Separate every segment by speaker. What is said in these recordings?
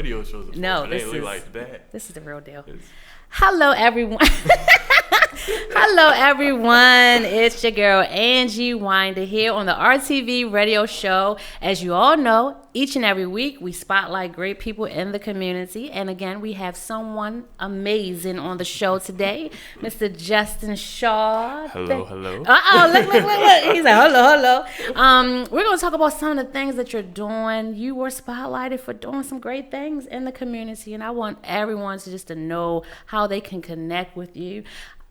Speaker 1: radio shows before.
Speaker 2: No,
Speaker 1: but
Speaker 2: this
Speaker 1: ain't
Speaker 2: is
Speaker 1: like that.
Speaker 2: This is the real deal. Hello, everyone. Hello, everyone. It's your girl, Angie Winder, here on the RTV radio show. As you all know, each and every week, we spotlight great people in the community. And again, we have someone amazing on the show today, Mr. Justin Shaw.
Speaker 1: Hello.
Speaker 2: Uh-oh, look. He's like, hello. We're going to talk about some of the things that you're doing. You were spotlighted for doing some great things in the community. And I want everyone to know how they can connect with you.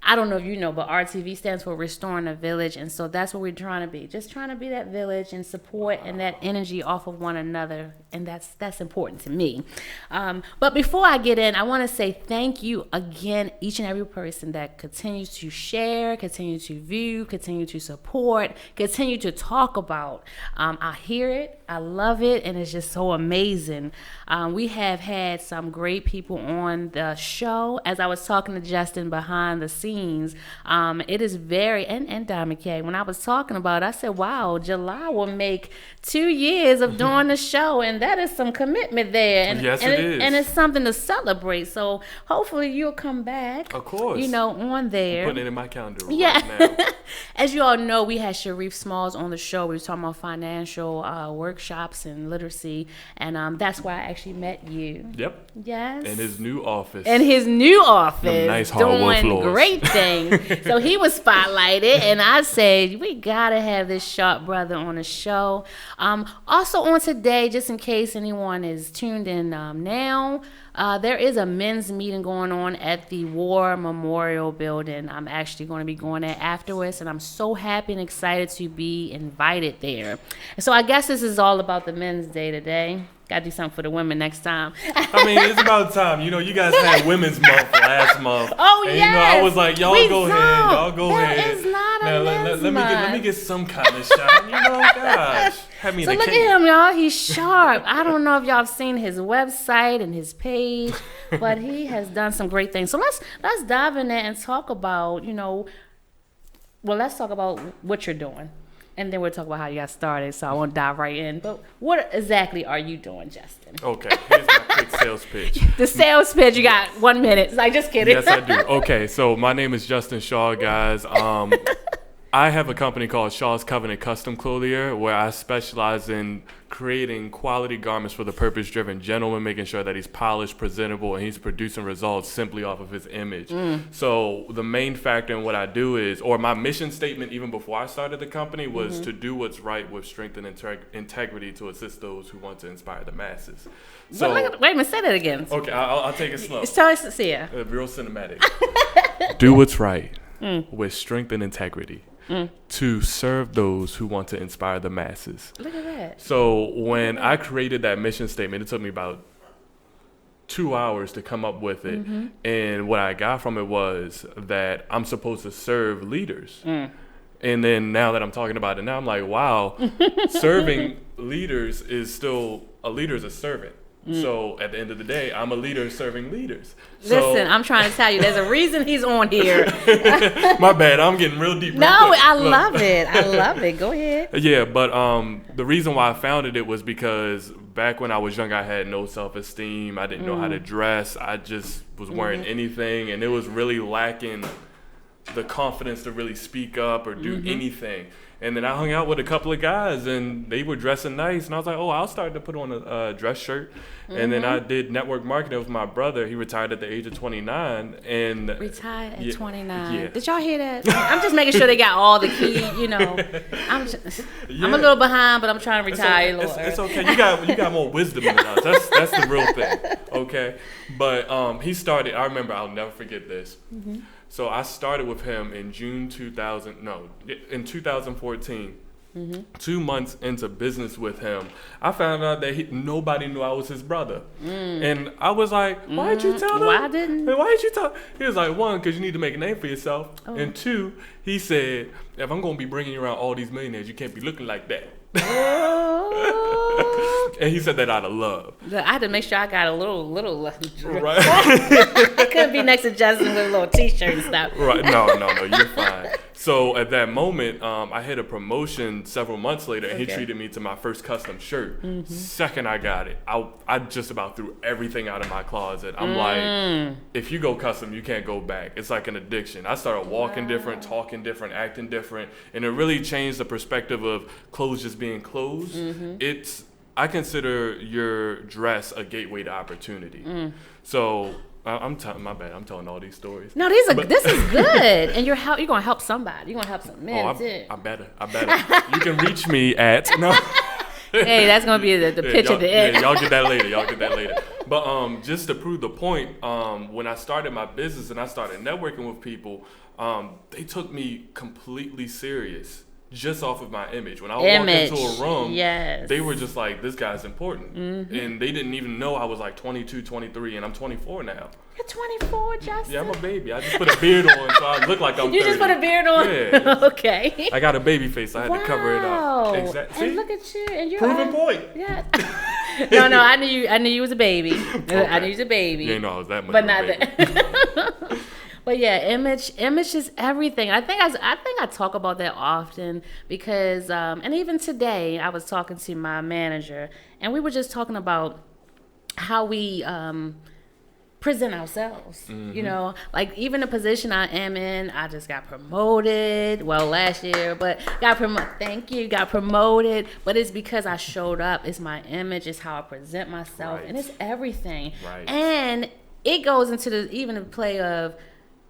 Speaker 2: I don't know if you know, but RTV stands for Restoring the Village. And so that's what we're trying to be. Just trying to be that village and support and that energy off of one another. And that's important to me. But before I get in, I want to say thank you again, each and every person that continues to share, continue to view, continue to support, continue to talk about. I hear it. I love it. And it's just so amazing. We have had some great people on the show. As I was talking to Justin behind the scenes, it is very, and Diamond K, when I was talking about it, I said, wow, July will make 2 years of doing the show. And that is some commitment there. And,
Speaker 1: yes,
Speaker 2: and
Speaker 1: it is.
Speaker 2: And it's something to celebrate. So hopefully you'll come back.
Speaker 1: Of course.
Speaker 2: On there.
Speaker 1: I'm putting it in my calendar right now.
Speaker 2: As you all know, we had Sharif Smalls on the show. We were talking about financial workshops and literacy. And that's where I actually met you.
Speaker 1: Yep.
Speaker 2: Yes.
Speaker 1: In his new office.
Speaker 2: Them
Speaker 1: nice hardwood
Speaker 2: doing
Speaker 1: floors.
Speaker 2: Great things. So he was spotlighted, and I said, we got to have this sharp brother on the show. Also on today, just in case anyone is tuned in now, there is a men's meeting going on at the War Memorial Building. I'm actually going to be going there afterwards, and I'm so happy and excited to be invited there. And so I guess this is all about the Men's Day today. Got to do something for the women next time.
Speaker 1: I mean, it's about time. You guys had Women's Month last month.
Speaker 2: Oh,
Speaker 1: and,
Speaker 2: yes.
Speaker 1: I was like, y'all go ahead.
Speaker 2: That is not a men's month.
Speaker 1: Let me get some kind of shot. Gosh.
Speaker 2: So look at him, y'all. He's sharp. I don't know if y'all have seen his website and his page, but he has done some great things. So let's dive in there and talk about, let's talk about what you're doing. And then we'll talk about how you got started, so I won't dive right in. But what exactly are you doing, Justin?
Speaker 1: Okay, here's my quick sales pitch.
Speaker 2: The sales pitch, you got 1 minute. Like, just kidding.
Speaker 1: Yes, I do. Okay, so my name is Justin Shaw, guys. I have a company called Shaw's Covenant Custom Clothier, where I specialize in creating quality garments for the purpose-driven gentleman, making sure that he's polished, presentable, and he's producing results simply off of his image. So the main factor in what I do is, or my mission statement even before I started the company was to do what's right with strength and integrity to assist those who want to inspire the masses. So
Speaker 2: wait a minute, say that again.
Speaker 1: Okay, I'll take it slow.
Speaker 2: Tell us to see it.
Speaker 1: Real cinematic. Do what's right with strength and integrity. To serve those who want to inspire the masses.
Speaker 2: Look at that.
Speaker 1: So when I created that mission statement, it took me about 2 hours to come up with it. And what I got from it was that I'm supposed to serve leaders. And then now that I'm talking about it now, I'm like, wow, serving leaders is still, a leader is a servant. So at the end of the day, I'm a leader serving leaders.
Speaker 2: Listen, I'm trying to tell you, there's a reason he's on here.
Speaker 1: My bad, I'm getting real deep.
Speaker 2: No, I love it. Go ahead.
Speaker 1: Yeah, but the reason why I founded it was because back when I was young, I had no self-esteem. I didn't know how to dress. I just was wearing anything, and it was really lacking the confidence to really speak up or do anything. And then I hung out with a couple of guys, and they were dressing nice. And I was like, oh, I'll start to put on a dress shirt. And then I did network marketing with my brother. He retired at the age of 29. And
Speaker 2: retired at 29.
Speaker 1: Yeah.
Speaker 2: Did y'all hear that? I'm just making sure they got all the key, I'm a little behind, but I'm trying to retire a little early.
Speaker 1: It's okay. You got more wisdom than us. That's the real thing. Okay. But he started, I remember, I'll never forget this. So I started with him in in 2014. 2 months into business with him, I found out that nobody knew I was his brother. And I was like, why didn't you tell them?
Speaker 2: Why didn't?
Speaker 1: Why did you tell? He was like, one, because you need to make a name for yourself. And two, he said, if I'm going to be bringing you around all these millionaires, you can't be looking like that. And he said that out of love.
Speaker 2: I had to make sure I got a little.
Speaker 1: Right.
Speaker 2: I couldn't be next to Justin with a little t-shirt and stuff.
Speaker 1: Right. No, you're fine. So at that moment, I hit a promotion several months later, and he
Speaker 2: Okay.
Speaker 1: treated me to my first custom shirt. Second I got it, I just about threw everything out of my closet. I'm like, if you go custom, you can't go back. It's like an addiction. I started walking different, talking different, acting different, and it really changed the perspective of clothes just being clothes. I consider your dress a gateway to opportunity. So my bad. I'm telling all these stories.
Speaker 2: No, this is good, and you're gonna help somebody. You're gonna help some men too.
Speaker 1: I better. You can reach me at no.
Speaker 2: Hey, that's gonna be the pitch at the end.
Speaker 1: Yeah, y'all get that later. But just to prove the point, when I started my business and I started networking with people, they took me completely serious. Just off of my image. When I walked into a room, they were just like, this guy's important. And they didn't even know I was like 22, 23, and I'm 24 now.
Speaker 2: You're 24, Justin?
Speaker 1: Yeah, I'm a baby. I just put a beard on, so I look like I'm 30.
Speaker 2: You just put a beard on?
Speaker 1: Yeah.
Speaker 2: Okay.
Speaker 1: I got a baby face. I had to cover it up. Exactly.
Speaker 2: And look at you. And you're
Speaker 1: Proven point.
Speaker 2: Yeah. No, I knew you was a baby. Okay. I knew you was a baby.
Speaker 1: You didn't know I was that much
Speaker 2: but
Speaker 1: of
Speaker 2: not
Speaker 1: a baby.
Speaker 2: that. But yeah, image is everything. I think I talk about that often because, and even today, I was talking to my manager, and we were just talking about how we present ourselves. You know, like even the position I am in, I just got promoted. Well, last year, but got promoted. But it's because I showed up. It's my image. It's how I present myself, and it's everything.
Speaker 1: Right.
Speaker 2: And it goes into the play of.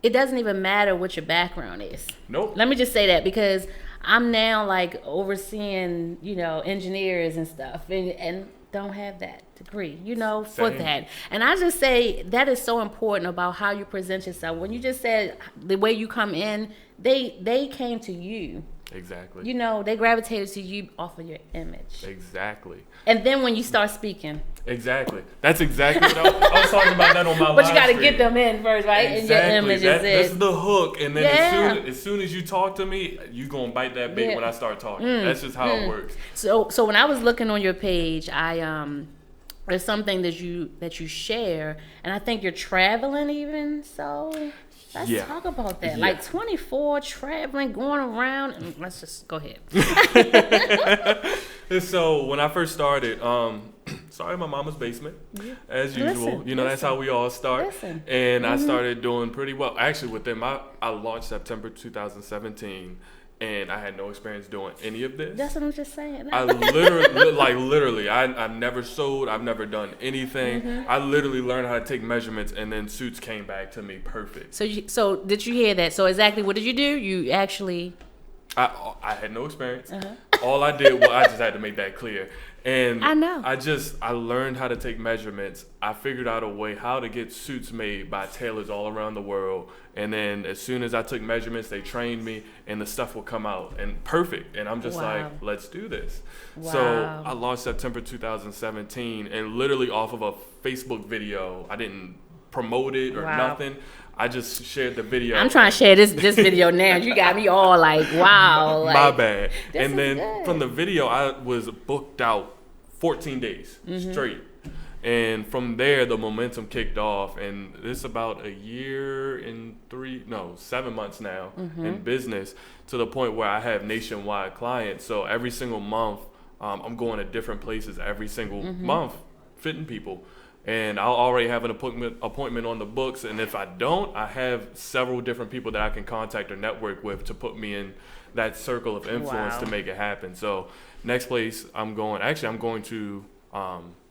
Speaker 2: It doesn't even matter what your background is.
Speaker 1: Nope.
Speaker 2: Let me just say that because I'm now like overseeing, engineers and stuff and don't have that degree, for that. And I just say that is so important about how you present yourself. When you just said the way you come in, they came to you.
Speaker 1: Exactly.
Speaker 2: They gravitated to you off of your image.
Speaker 1: Exactly.
Speaker 2: And then when you start speaking.
Speaker 1: Exactly. That's exactly what I was talking about that on my live
Speaker 2: But you got to
Speaker 1: stream.
Speaker 2: get them in first, right?
Speaker 1: Exactly.
Speaker 2: And your image is
Speaker 1: That's the hook. And then as soon as you talk to me, you going to bite that bait when I start talking. That's just how it works.
Speaker 2: So when I was looking on your page, there's something that you share, and I think you're traveling even, so let's talk about that.
Speaker 1: Yeah.
Speaker 2: Like 24, traveling, going around, and let's just go ahead.
Speaker 1: And so when I first started, started in my mama's basement, as usual. That's how we all start. And I started doing pretty well. Actually, I launched September 2017. And I had no experience doing any of this.
Speaker 2: That's what I'm just saying.
Speaker 1: I literally, I never sewed. I've never done anything. I literally learned how to take measurements, and then suits came back to me perfect.
Speaker 2: So did you hear that? So exactly what did you do? You actually...
Speaker 1: I had no experience. All I did was I just had to make that clear. And
Speaker 2: I know.
Speaker 1: I learned how to take measurements. I figured out a way how to get suits made by tailors all around the world. And then as soon as I took measurements, they trained me, and the stuff would come out and perfect. And I'm just like, let's do this.
Speaker 2: Wow.
Speaker 1: So I launched September 2017, and literally off of a Facebook video. I didn't promote it or nothing. I just shared the video.
Speaker 2: I'm trying to share this video now. You got me all like, wow.
Speaker 1: My bad. And then
Speaker 2: good.
Speaker 1: from the video, I was booked out 14 days straight. And from there, the momentum kicked off. And it's about a year and 7 months now in business, to the point where I have nationwide clients. So every single month, I'm going to different places every single month, fitting people. And I'll already have an appointment on the books. And if I don't, I have several different people that I can contact or network with to put me in that circle of influence to make it happen. So next place I'm going to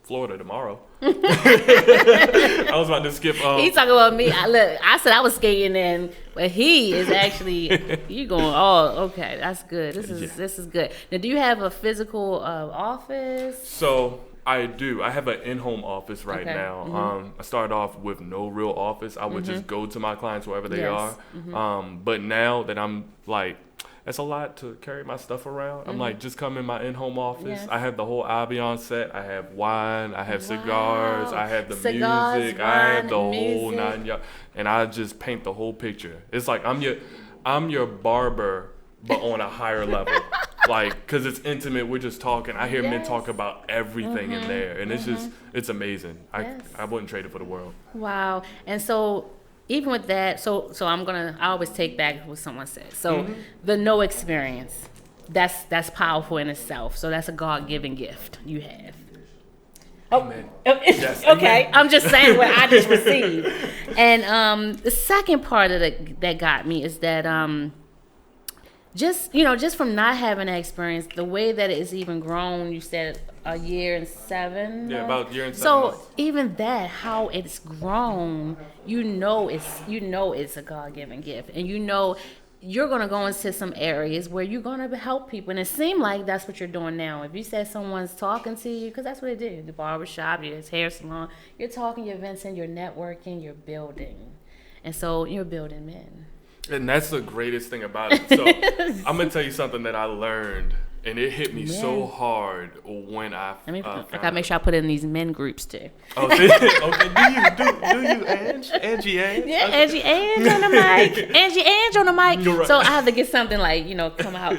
Speaker 1: Florida tomorrow. I was about to skip.
Speaker 2: He's talking about me. I said I was skating in, but he is actually, you going, oh, okay, that's good. This is good. Now, do you have a physical office?
Speaker 1: So I do. I have an in-home office right now. I started off with no real office. I would just go to my clients wherever they are. But now that I'm like, it's a lot to carry my stuff around. I'm like, just come in my in-home office. I have the whole ambiance set. I have wine. I have cigars. I have the music. I have the whole 9 yards. And I just paint the whole picture. It's like I'm your barber, but on a higher level. Like, because it's intimate. We're just talking. I hear men talk about everything in there. And it's amazing. I wouldn't trade it for the world.
Speaker 2: Wow. And so even with that, so I always take back what someone said. So the no experience, that's powerful in itself. So that's a God-given gift you have.
Speaker 1: Amen. Yes,
Speaker 2: Okay,
Speaker 1: amen.
Speaker 2: I'm just saying what I just received. And the second part of that got me is that just from not having that experience, the way that it's even grown, you said a year and 7
Speaker 1: Yeah, about a year and 7
Speaker 2: so
Speaker 1: months.
Speaker 2: even that, how it's grown, it's a God-given gift, and you're going to go into some areas where you're going to help people. And it seemed like that's what you're doing now. If you said someone's talking to you, because that's what they do, the barbershop, your hair salon, you're talking, you're venting, you're networking, you're building. And so you're building men.
Speaker 1: And that's the greatest thing about it. So I'm going to tell you something that I learned, and it hit me so hard when I
Speaker 2: I gotta make sure I put it in these men groups too.
Speaker 1: Oh, okay. Do you, Angie?
Speaker 2: Yeah, Angie on the mic. Angie on the mic.
Speaker 1: Right.
Speaker 2: So I have to get something like, come out.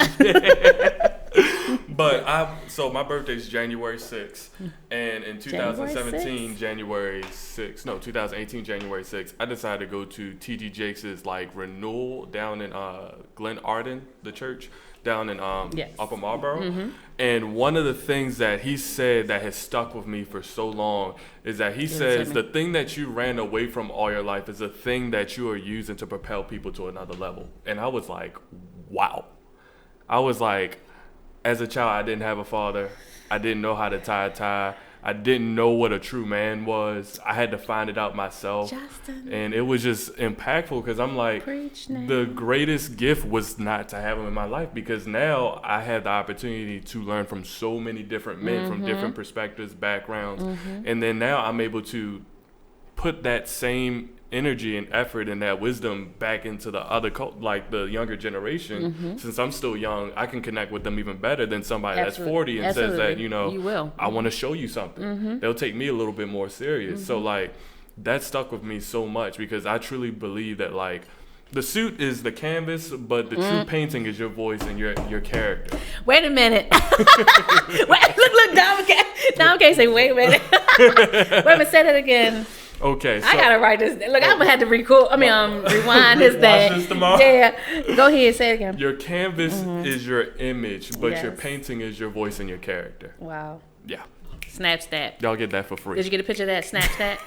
Speaker 1: But so my birthday's January 6th, and in 2018 January 6th, I decided to go to T.D. Jakes' like renewal down in Glen Arden, the church down in Upper Marlboro. Mm-hmm. And one of the things that he said that has stuck with me for so long is that he says the thing that you ran away from all your life is the thing that you are using to propel people to another level. And I was like, wow. I was like, as a child, I didn't have a father. I didn't know how to tie a tie. I didn't know what a true man was. I had to find it out myself.
Speaker 2: Justin.
Speaker 1: And it was just impactful because I'm like, the greatest gift was not to have him in my life, because now I have the opportunity to learn from so many different men from different perspectives, backgrounds. And then now I'm able to put that same energy and effort and that wisdom back into the other like the younger generation. Since I'm still young, I can connect with them even better than somebody that's 40 and says that, you will. I want to show you something. They'll take me a little bit more serious. So like that stuck with me so much, because I truly believe that like the suit is the canvas, but the true painting is your voice and your character.
Speaker 2: Wait a minute. Look, Dom can't say wait a minute. Wait a minute, say that again.
Speaker 1: Okay, so
Speaker 2: I gotta write this. Look, I'm gonna have to rewind this thing.
Speaker 1: Watch this tomorrow.
Speaker 2: Yeah, go ahead, say it again.
Speaker 1: Your canvas is your image, but your painting is your voice and your character.
Speaker 2: Wow.
Speaker 1: Yeah.
Speaker 2: Snapchat.
Speaker 1: Y'all get that for free.
Speaker 2: Did you get a picture of that Snapchat?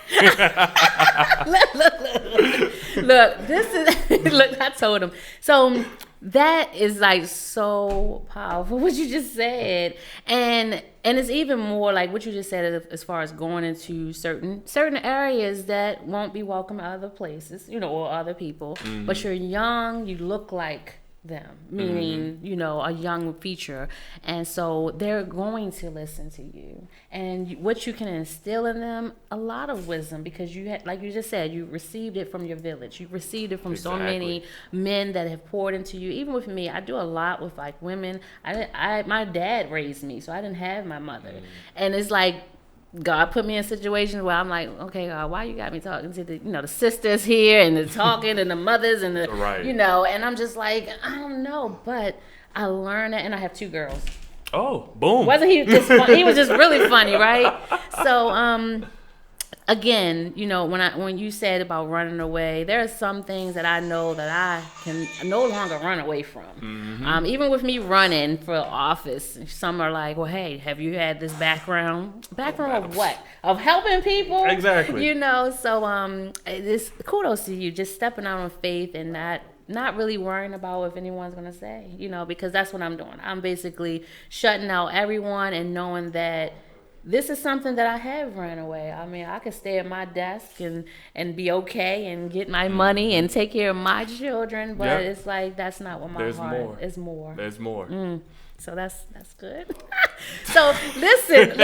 Speaker 2: look. This is look. I told him. So that is like so powerful what you just said, and it's even more like what you just said as far as going into certain areas that won't be welcome to other places, or other people. But you're young. You look like them, meaning a young feature, and so they're going to listen to you, and what you can instill in them, a lot of wisdom, because you had, like you just said, you received it from your village, you received it from so many men that have poured into you. Even with me, I do a lot with like women. My dad raised me, so I didn't have my mother, and it's like God put me in situations where I'm like, okay, God, why you got me talking to the sisters here and the talking and the mothers and the, and I'm just like, I don't know, but I learned that, and I have 2 girls.
Speaker 1: Oh, boom.
Speaker 2: Wasn't he just fun? He was just really funny, right? So, again, when you said about running away, there are some things that I know that I can no longer run away from. Even with me running for office, some are like, well, hey, have you had this background? Background of what? Of helping people?
Speaker 1: Exactly.
Speaker 2: So this kudos to you, just stepping out on faith and not really worrying about what anyone's going to say, because that's what I'm doing. I'm basically shutting out everyone and knowing that this is something that I have ran away. I mean, I could stay at my desk and be okay and get my money and take care of my children, but it's like that's not what my heart is. More.
Speaker 1: There's more.
Speaker 2: So that's good. So listen.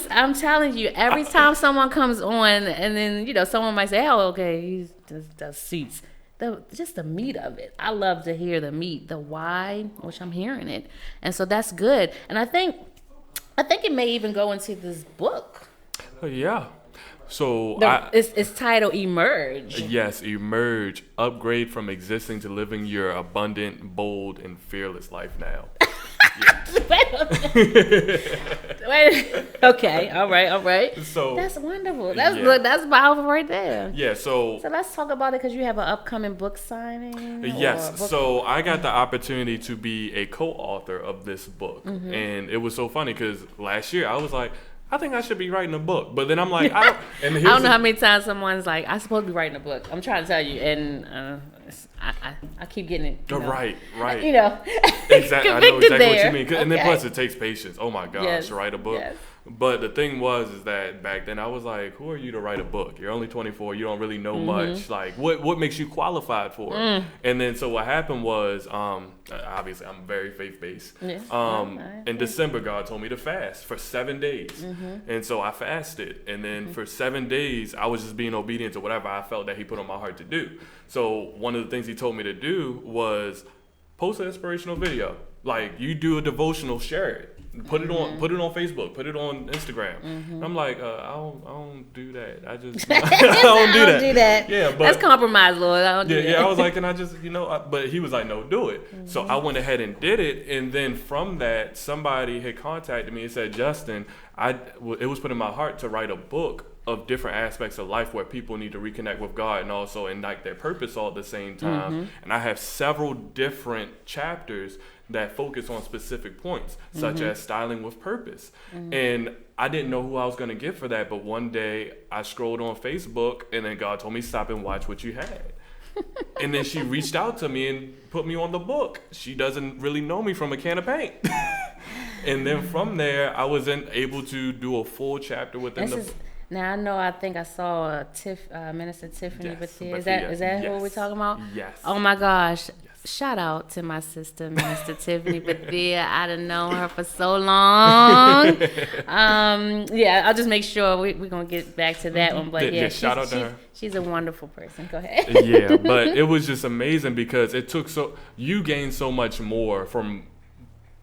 Speaker 2: I'm telling you, every time someone comes on, and then someone might say, "Oh, okay, he does suits." Just the meat of it. I love to hear the meat, the why, which I'm hearing it, and so that's good. And I think it may even go into this book.
Speaker 1: Yeah. So
Speaker 2: it's titled Emerge.
Speaker 1: Yes, Emerge. Upgrade from existing to living your abundant, bold, and fearless life now.
Speaker 2: Wait. Okay. All right.
Speaker 1: So
Speaker 2: that's wonderful. That's powerful right there.
Speaker 1: Yeah. So
Speaker 2: let's talk about it, because you have an upcoming book signing.
Speaker 1: Yes. So I got the opportunity to be a co-author of this book, and it was so funny because last year I was like, I think I should be writing a book, but then I'm like, I don't. And
Speaker 2: I don't know how many times someone's like, I'm supposed to be writing a book. I'm trying to tell you, and I keep getting it.
Speaker 1: Right.
Speaker 2: You know,
Speaker 1: exactly. I know exactly what you mean.
Speaker 2: Okay.
Speaker 1: And then plus it takes patience. Oh my gosh,
Speaker 2: Yes.
Speaker 1: to write a book.
Speaker 2: Yes.
Speaker 1: But the thing was is that back then I was like, who are you to write a book? You're only 24. You don't really know much. Like, what makes you qualified for it? And then so what happened was, obviously I'm very faith-based.
Speaker 2: Yes.
Speaker 1: In December, God told me to fast for 7 days. And so I fasted. And then for 7 days, I was just being obedient to whatever I felt that he put on my heart to do. So one of the things he told me to do was post an inspirational video. Like, you do a devotional, share it. Put it on Facebook, put it on Instagram. I'm like, I don't do that. I just I don't do that. Yeah, but
Speaker 2: that's compromise, Lord. I don't do that.
Speaker 1: Yeah, I was like, can I just, but he was like, no, do it. So I went ahead and did it, and then from that, somebody had contacted me and said, Justin, it was put in my heart to write a book of different aspects of life where people need to reconnect with God and also ignite their purpose all at the same time. And I have several different chapters that focus on specific points, such as styling with purpose. And I didn't know who I was going to get for that, but one day I scrolled on Facebook, and then God told me, stop and watch what you had. And then she reached out to me and put me on the book. She doesn't really know me from a can of paint. And then from there, I was then able to do a full chapter within the...
Speaker 2: Now I know. I think I saw Minister Tiffany Bethia. Is that who we're talking about?
Speaker 1: Yes.
Speaker 2: Oh my gosh! Yes. Shout out to my sister, Minister Tiffany Bethia. I done known her for so long. Yeah, I'll just make sure we're gonna get back to that one. But yeah,
Speaker 1: shout out to her.
Speaker 2: She's a wonderful person. Go ahead.
Speaker 1: Yeah, but it was just amazing because it took you gained so much more from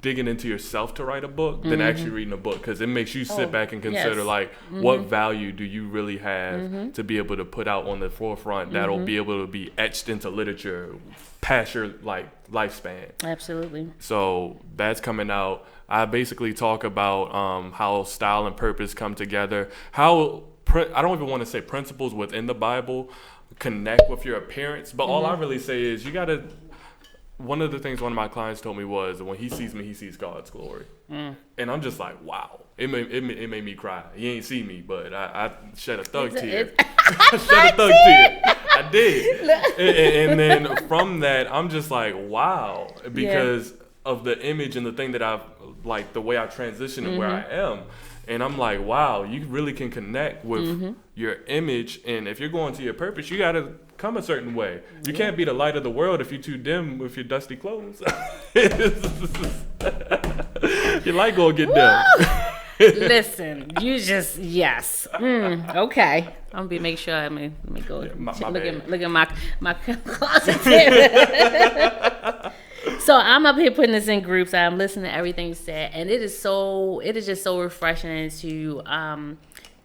Speaker 1: digging into yourself to write a book than actually reading a book, because it makes you sit back and consider what value do you really have to be able to put out on the forefront that'll be able to be etched into literature past your lifespan.
Speaker 2: Absolutely.
Speaker 1: So that's coming out. I basically talk about how style and purpose come together, how I don't even want to say principles within the Bible connect with your appearance, but all I really say is you gotta. One of the things one of my clients told me was, when he sees me, he sees God's glory. And I'm just like, wow. It made me cry. He ain't see me, but I shed a thug tear. I shed a thug tear. I did. And then from that, I'm just like, wow. Because of the image and the thing that I've, like, the way I transitioned and where I am. And I'm like, wow, you really can connect with your image. And if you're going to your purpose, you got to come a certain way. You can't be the light of the world if you're too dim with your dusty clothes. Your light gonna get dim.
Speaker 2: Listen, you just, yes. Okay. I'm going to make sure, let me go look at my closet. So I'm up here putting this in groups. I'm listening to everything you said, and it is just so refreshing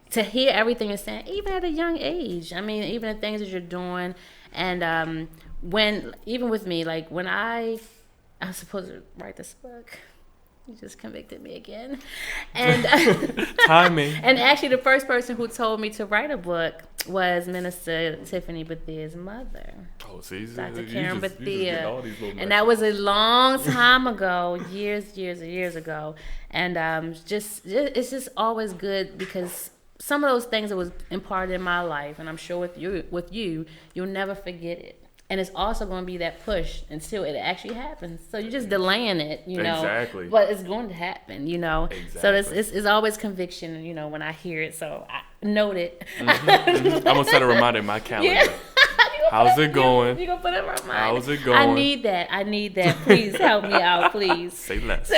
Speaker 2: to hear everything you're saying, even at a young age. I mean, even the things that you're doing, and even with me, like when I was supposed to write this book. You just convicted me again. And
Speaker 1: timing.
Speaker 2: And actually, the first person who told me to write a book was Minister Tiffany Bethia's mother.
Speaker 1: Oh, see,
Speaker 2: Dr. Karen Bethia.
Speaker 1: And
Speaker 2: that was a long time ago, years ago. And it's just always good because some of those things that was imparted in my life, and I'm sure with you, you'll never forget it. And it's also going to be that push until it actually happens. So you're just delaying it,
Speaker 1: Exactly.
Speaker 2: But it's going to happen,
Speaker 1: Exactly.
Speaker 2: So it's always conviction, when I hear it. So I note it.
Speaker 1: I'm going to set a reminder in my calendar. Yeah. How's it going?
Speaker 2: You're going to put it in my mind.
Speaker 1: How's it going?
Speaker 2: I need that. Please help me out, please.
Speaker 1: Say less.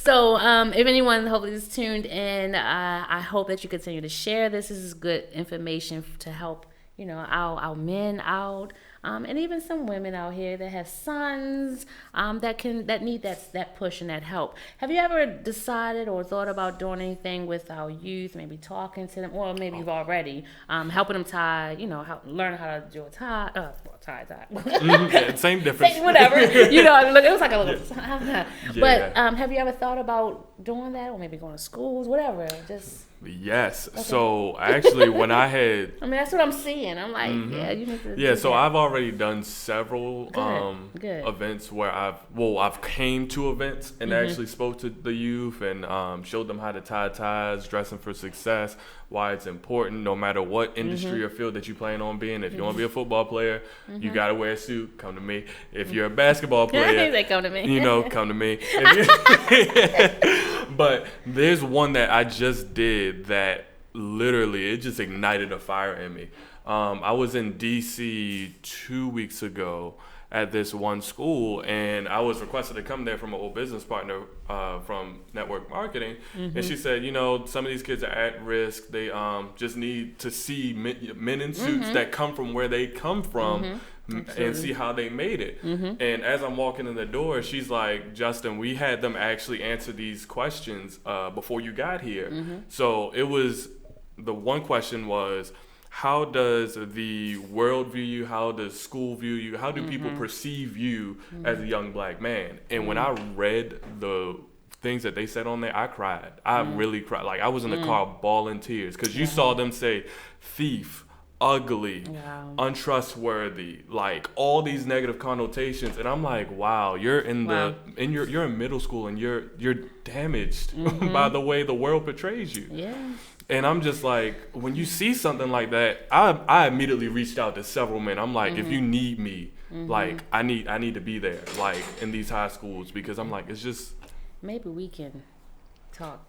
Speaker 2: So if anyone hopefully is tuned in, I hope that you continue to share this. This is good information to help our men out, and even some women out here that have sons that need that push and that help. Have you ever decided or thought about doing anything with our youth? Maybe talking to them, or maybe you've already helping them tie. Learn how to do a tie. Tie.
Speaker 1: Yeah, same difference.
Speaker 2: Whatever. It was like a little.
Speaker 1: Yeah.
Speaker 2: But have you ever thought about doing that, or maybe going to schools, whatever? Just.
Speaker 1: Yes.
Speaker 2: Okay.
Speaker 1: So actually, when I had,
Speaker 2: that's what I'm seeing. I'm like, yeah, you need to.
Speaker 1: Yeah. So
Speaker 2: that.
Speaker 1: I've already done several
Speaker 2: Good.
Speaker 1: events where I've came to events and actually spoke to the youth and showed them how to tie ties, dressing for success, why it's important, no matter what industry or field that you plan on being. If you want to be a football player, you gotta wear a suit. Come to me. If you're a basketball player,
Speaker 2: they come to me.
Speaker 1: Come to me. But there's one that I just did that literally it just ignited a fire in me. I was in DC 2 weeks ago at this one school, and I was requested to come there from an old business partner from network marketing, and she said, some of these kids are at risk. They just need to see men in suits that come from where they come from and see how they made it. And as I'm walking in the door, she's like, Justin, we had them actually answer these questions before you got here. So it was, the one question was, how does the world view you? How does school view you? How do people perceive you as a young black man? And when I read the things that they said on there, I cried. I really cried. Like, I was in the car bawling tears because you saw them say thief, ugly, untrustworthy, like all these negative connotations, and I'm like, wow, you're you're in middle school and you're damaged by the way the world portrays you.
Speaker 2: Yeah.
Speaker 1: And I'm just like, when you see something like that, I immediately reached out to several men. I'm like, if you need me, like I need to be there, like in these high schools, because I'm like, it's just,
Speaker 2: maybe we can talk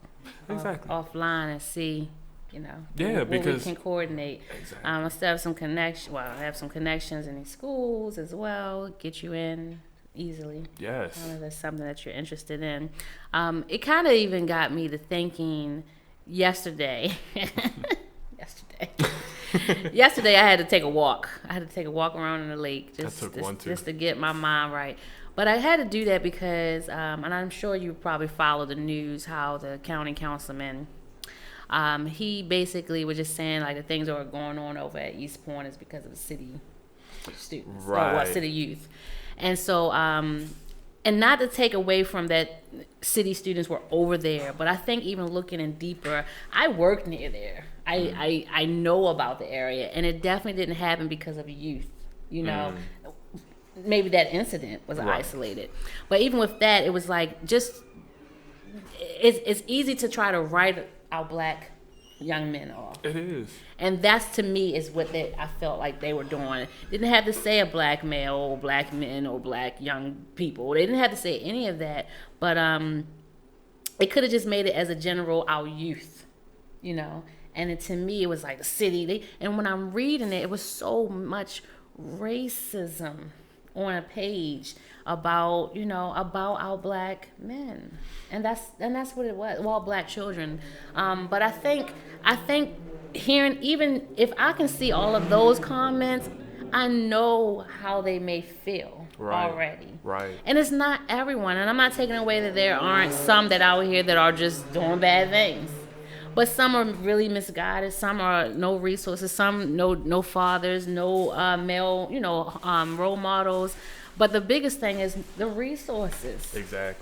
Speaker 2: offline and see,
Speaker 1: because
Speaker 2: we can coordinate.
Speaker 1: Exactly.
Speaker 2: I still have some connection. Well, I have some connections in these schools as well. Get you in easily.
Speaker 1: Yes.
Speaker 2: If that's something that you're interested in. It kind of even got me to thinking. Yesterday, I had to take a walk. I had to take a walk around in the lake just to get my mind right. But I had to do that because, and I'm sure you probably follow the news, how the county councilman, he basically was just saying like the things that were going on over at East Point is because of the city students, city youth, and so. And not to take away from that city students were over there, but I think even looking in deeper, I worked near there. I know about the area, and it definitely didn't happen because of youth. Maybe that incident was isolated. But even with that, it was like it's easy to try to write our black young men off.
Speaker 1: It is.
Speaker 2: And that's, to me, is what I felt like they were doing. Didn't have to say a black male or black men or black young people. They didn't have to say any of that. But it could have just made it as a general, our youth, And to me, it was like the city. And when I'm reading it, it was so much racism on a page about our black men, and that's what it was. Well, black children, but I think hearing, even if I can see all of those comments, I know how they may feel already.
Speaker 1: Right.
Speaker 2: And it's not everyone, and I'm not taking away that there aren't some that out here that are just doing bad things. But some are really misguided. Some are no resources. Some no fathers, no male, role models. But the biggest thing is the resources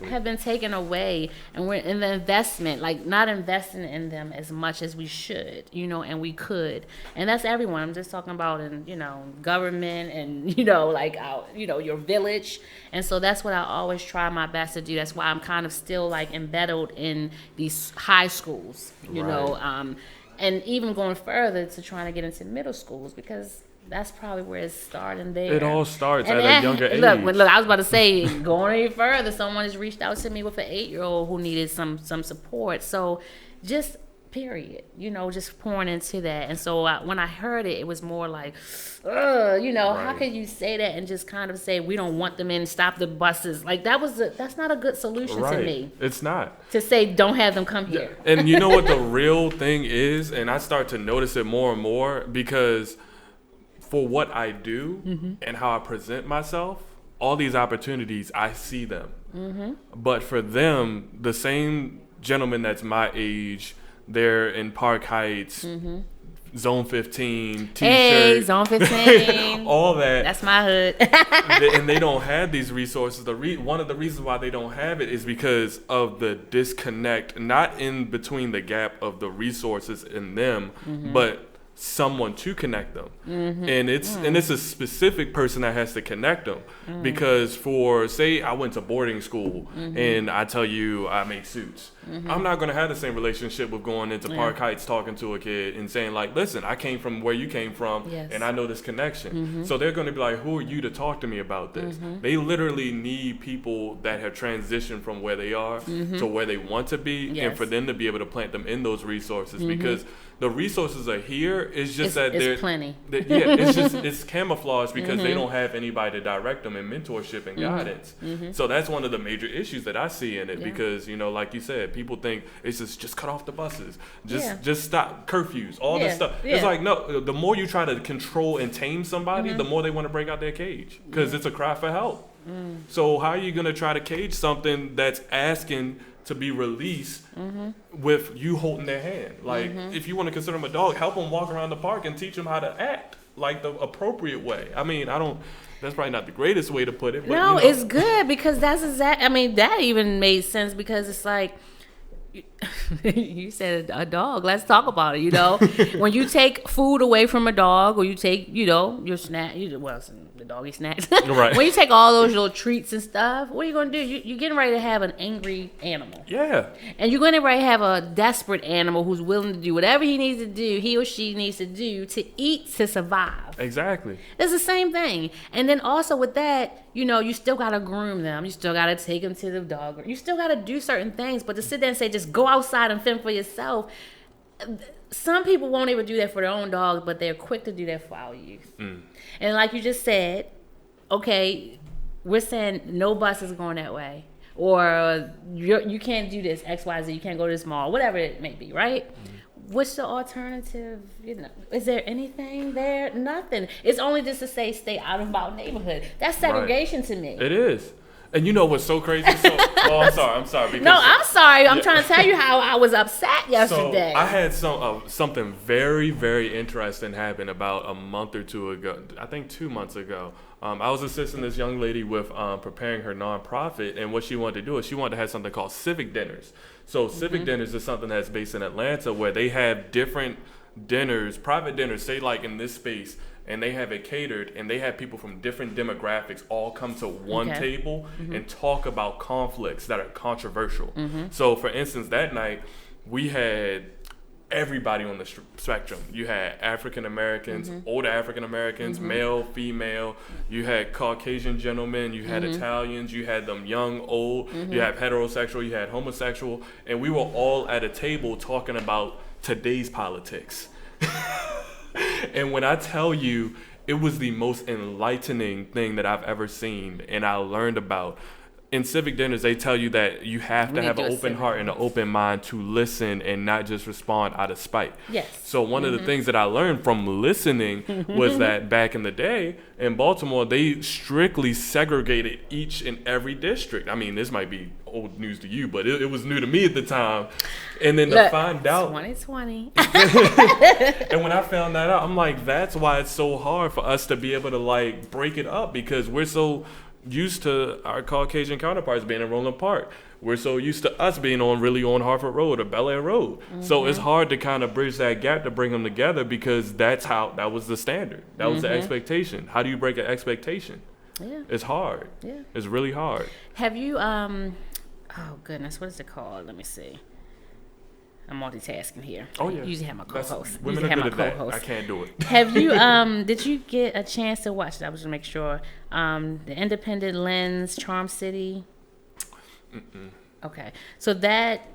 Speaker 2: have been taken away, and we're in the investment, like not investing in them as much as we should, and we could. And that's everyone. I'm just talking about in, government and, like our, your village. And so that's what I always try my best to do. That's why I'm kind of still like embedded in these high schools, and even going further to trying to get into middle schools, because that's probably where it's starting there.
Speaker 1: It all starts at a younger age.
Speaker 2: Look, I was about to say, going any further, someone has reached out to me with an 8-year-old who needed some support. So just period, just pouring into that. And so when I heard it, it was more like, how could you say that and just kind of say, we don't want them in, stop the buses. Like that's not a good solution to me.
Speaker 1: It's not.
Speaker 2: To say, don't have them come here.
Speaker 1: And you know what the real thing is? And I start to notice it more and more, because for what I do and how I present myself, all these opportunities, I see them. But for them, the same gentleman that's my age, they're in Park Heights, Zone 15, T-shirt.
Speaker 2: Hey, Zone 15.
Speaker 1: All that.
Speaker 2: That's my hood.
Speaker 1: And they don't have these resources. One of the reasons why they don't have it is because of the disconnect, not in between the gap of the resources in them, but someone to connect them. And it's a specific person that has to connect them. Because say I went to boarding school and I tell you I make suits. I'm not going to have the same relationship with going into Park Heights talking to a kid and saying like, listen, I came from where you came from and I know this connection. So they're going to be like, who are you to talk to me about this? They literally need people that have transitioned from where they are to where they want to be, and for them to be able to plant them in those resources, because the resources are here. It's just
Speaker 2: it's plenty.
Speaker 1: It's camouflaged because they don't have anybody to direct them in mentorship and guidance. So that's one of the major issues that I see in it, because like you said, people think it's just cut off the buses, just stop curfews, all this stuff. It's like, no, the more you try to control and tame somebody, the more they want to break out their cage, because it's a cry for help. So how are you going to try to cage something that's asking to be released with you holding their hand? Like, if you want to consider them a dog, help them walk around the park and teach them how to act like the appropriate way. I mean, that's probably not the greatest way to put it. But,
Speaker 2: no, it's good, because that's that even made sense, because it's like, you said a dog. Let's talk about it. When you take food away from a dog, or you take, your snack, the doggy snacks.
Speaker 1: Right.
Speaker 2: When you take all those little treats and stuff, what are you gonna do? You're getting ready to have an angry animal.
Speaker 1: Yeah.
Speaker 2: And you're getting ready to have a desperate animal who's willing to do whatever he or she needs to do to eat to survive.
Speaker 1: Exactly.
Speaker 2: It's the same thing. And then also with that, you still gotta groom them. You still gotta take them to the dog. You still gotta do certain things. But to sit there and say, just go outside and fend for yourself, some people won't even do that for their own dogs, but they're quick to do that for our youth. And like you just said, okay, we're saying no bus is going that way, or you can't do this, X, Y, Z, you can't go to this mall, whatever it may be, right? What's the alternative? Is there anything there? Nothing. It's only just to say stay out of our neighborhood. That's segregation to me.
Speaker 1: It is. And you know what's so crazy? I'm sorry. Because,
Speaker 2: no, I'm sorry. I'm trying to tell you how I was upset yesterday.
Speaker 1: So I had something very, very interesting happen about a month or two ago. I think 2 months ago. I was assisting this young lady with preparing her nonprofit, and what she wanted to do is she wanted to have something called civic dinners. So civic dinners is something that's based in Atlanta, where they have different dinners, private dinners, say like in this space, and they have it catered, and they have people from different demographics all come to one table and talk about conflicts that are controversial. So for instance, that night we had everybody on the spectrum. You had African Americans, older African Americans, male, female. You had Caucasian gentlemen. You had Italians. You had them young, old. You had heterosexual. You had homosexual. And we were all at a table talking about today's politics. And when I tell you, it was the most enlightening thing that I've ever seen, and I learned about. In civic dinners, they tell you that you have to have an open heart and an open mind to listen and not just respond out of spite.
Speaker 2: Yes.
Speaker 1: So one of the things that I learned from listening was that back in the day in Baltimore, they strictly segregated each and every district. I mean, this might be old news to you, but it was new to me at the time. And then to find out
Speaker 2: 2020.
Speaker 1: And when I found that out, I'm like, that's why it's so hard for us to be able to like break it up, because we're so used to our Caucasian counterparts being in Roland Park. We're so used to us being on Harvard Road or Bel Air Road. So it's hard to kind of bridge that gap to bring them together, because that was the standard. That was the expectation. How do you break an expectation?
Speaker 2: Yeah.
Speaker 1: It's hard. Yeah. It's really hard.
Speaker 2: Have you, oh goodness, what is it called? Let me see. I'm multitasking here.
Speaker 1: Oh yeah.
Speaker 2: I usually have my co-host.
Speaker 1: Women are good at that. I can't do it.
Speaker 2: Have you did you get a chance to watch that? I was to make sure. The Independent Lens, Charm City. Okay, so that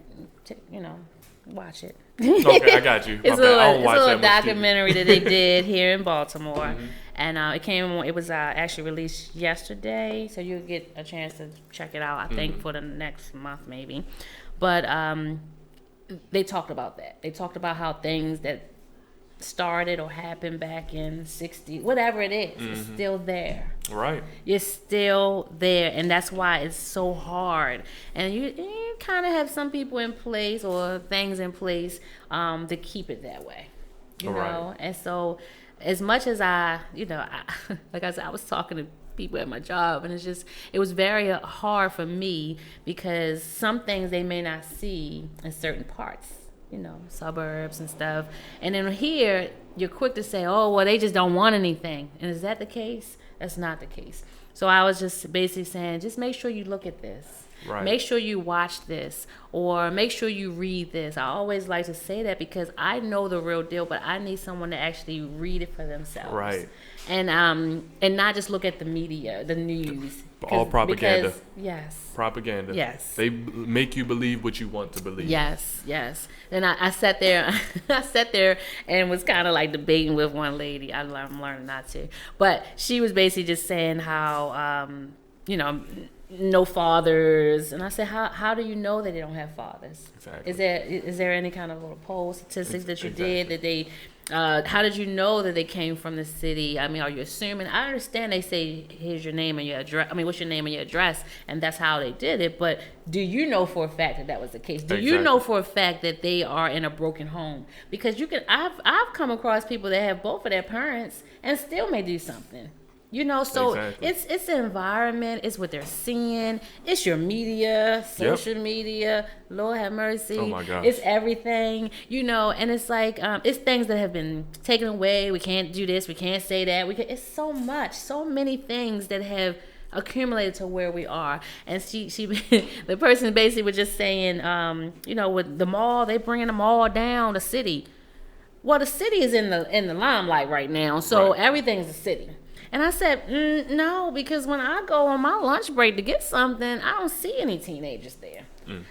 Speaker 2: watch it.
Speaker 1: Okay, I got you.
Speaker 2: It's a little documentary that they did here in Baltimore, and it was actually released yesterday, so you'll get a chance to check it out. I think for the next month maybe, but they talked about that. They talked about how things that started or happened back in 60, whatever it is, it's still there.
Speaker 1: Right.
Speaker 2: It's still there, and that's why it's so hard. And you kind of have some people in place or things in place to keep it that way, you know.
Speaker 1: Right.
Speaker 2: And so, as much as I like I said, I was talking to people at my job, and it was very hard for me because some things they may not see in certain parts, you know, suburbs and stuff. And then here, you're quick to say, oh, well, they just don't want anything. And is that the case? That's not the case. So I was just basically saying, just make sure you look at this.
Speaker 1: Right.
Speaker 2: Make sure you watch this, or make sure you read this. I always like to say that because I know the real deal, but I need someone to actually read it for themselves.
Speaker 1: Right.
Speaker 2: And not just look at the media, the news.
Speaker 1: All propaganda.
Speaker 2: Because, yes.
Speaker 1: Propaganda.
Speaker 2: Yes.
Speaker 1: They make you believe what you want to believe.
Speaker 2: Yes, yes. And I sat there, and was kind of like debating with one lady. I'm learning not to, but she was basically just saying how, no fathers, and I said, how do you know that they don't have fathers?
Speaker 1: Exactly.
Speaker 2: Is there any kind of little poll statistics that you did that they? How did you know that they came from the city? I mean, are you assuming? I understand they say, here's your name and your address. I mean, what's your name and your address? And that's how they did it. But do you know for a fact that that was the case? Do you know for a fact that they are in a broken home? Because I've come across people that have both of their parents and still may do something. You know, so it's the environment, it's what they're seeing, it's your media, social media, Lord have mercy.
Speaker 1: Oh my gosh.
Speaker 2: It's everything, you know, and it's like, it's things that have been taken away. We can't do this, we can't say that. It's so much, so many things that have accumulated to where we are. And she the person basically was just saying, with the mall, they bringing them all down, the city. Well, the city is in the limelight right now, so everything's the city. And I said, no, because when I go on my lunch break to get something, I don't see any teenagers there.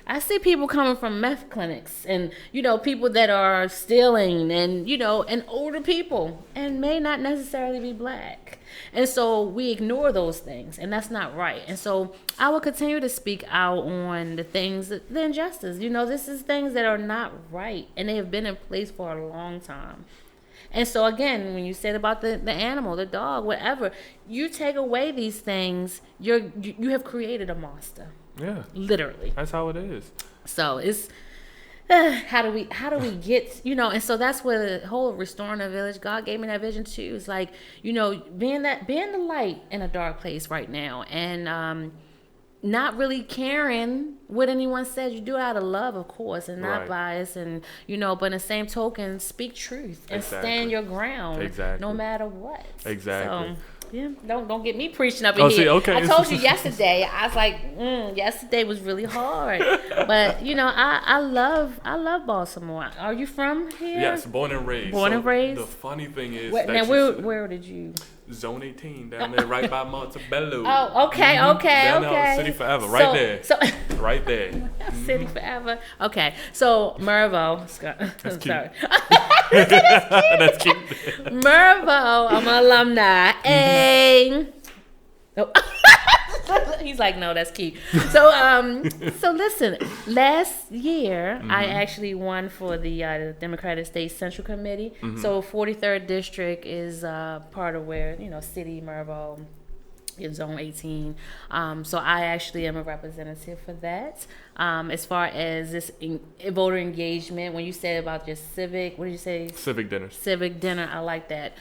Speaker 2: I see people coming from meth clinics and, people that are stealing and, and older people and may not necessarily be black. And so we ignore those things, and that's not right. And so I will continue to speak out on the things, the injustice. This is things that are not right, and they have been in place for a long time. And so again, when you said about the animal, the dog, whatever, you take away these things, you have created a monster.
Speaker 1: Yeah.
Speaker 2: Literally.
Speaker 1: That's how it is.
Speaker 2: So it's how do we get, and so that's where the whole restoring the village, God gave me that vision too. It's like, being the light in a dark place right now, and not really caring what anyone says. You do it out of love, of course, and not bias, and but in the same token, speak truth and stand your ground, no matter what.
Speaker 1: Exactly.
Speaker 2: So, yeah, don't get me preaching up in here.
Speaker 1: Okay.
Speaker 2: I told you yesterday. I was like, yesterday was really hard, but I love Baltimore. Are you from here?
Speaker 1: Yes, born and raised. The funny thing is,
Speaker 2: where did you?
Speaker 1: Zone 18 down there, right by Montebello.
Speaker 2: Oh, okay.
Speaker 1: Down there, City Forever, right there.
Speaker 2: So
Speaker 1: right there.
Speaker 2: City Forever. Okay, so Mervo.
Speaker 1: That's cute.
Speaker 2: Sorry.
Speaker 1: That's cute.
Speaker 2: Mervo, I'm an alumni. Hey. Oh. He's like, no, that's cute. So listen, last year I actually won for the Democratic State Central Committee. So 43rd District is part of where, City, Mervo, in Zone 18. So I actually am a representative for that. As far as this voter engagement, when you said about your civic, what did you say?
Speaker 1: Civic dinner.
Speaker 2: Civic dinner, I like that.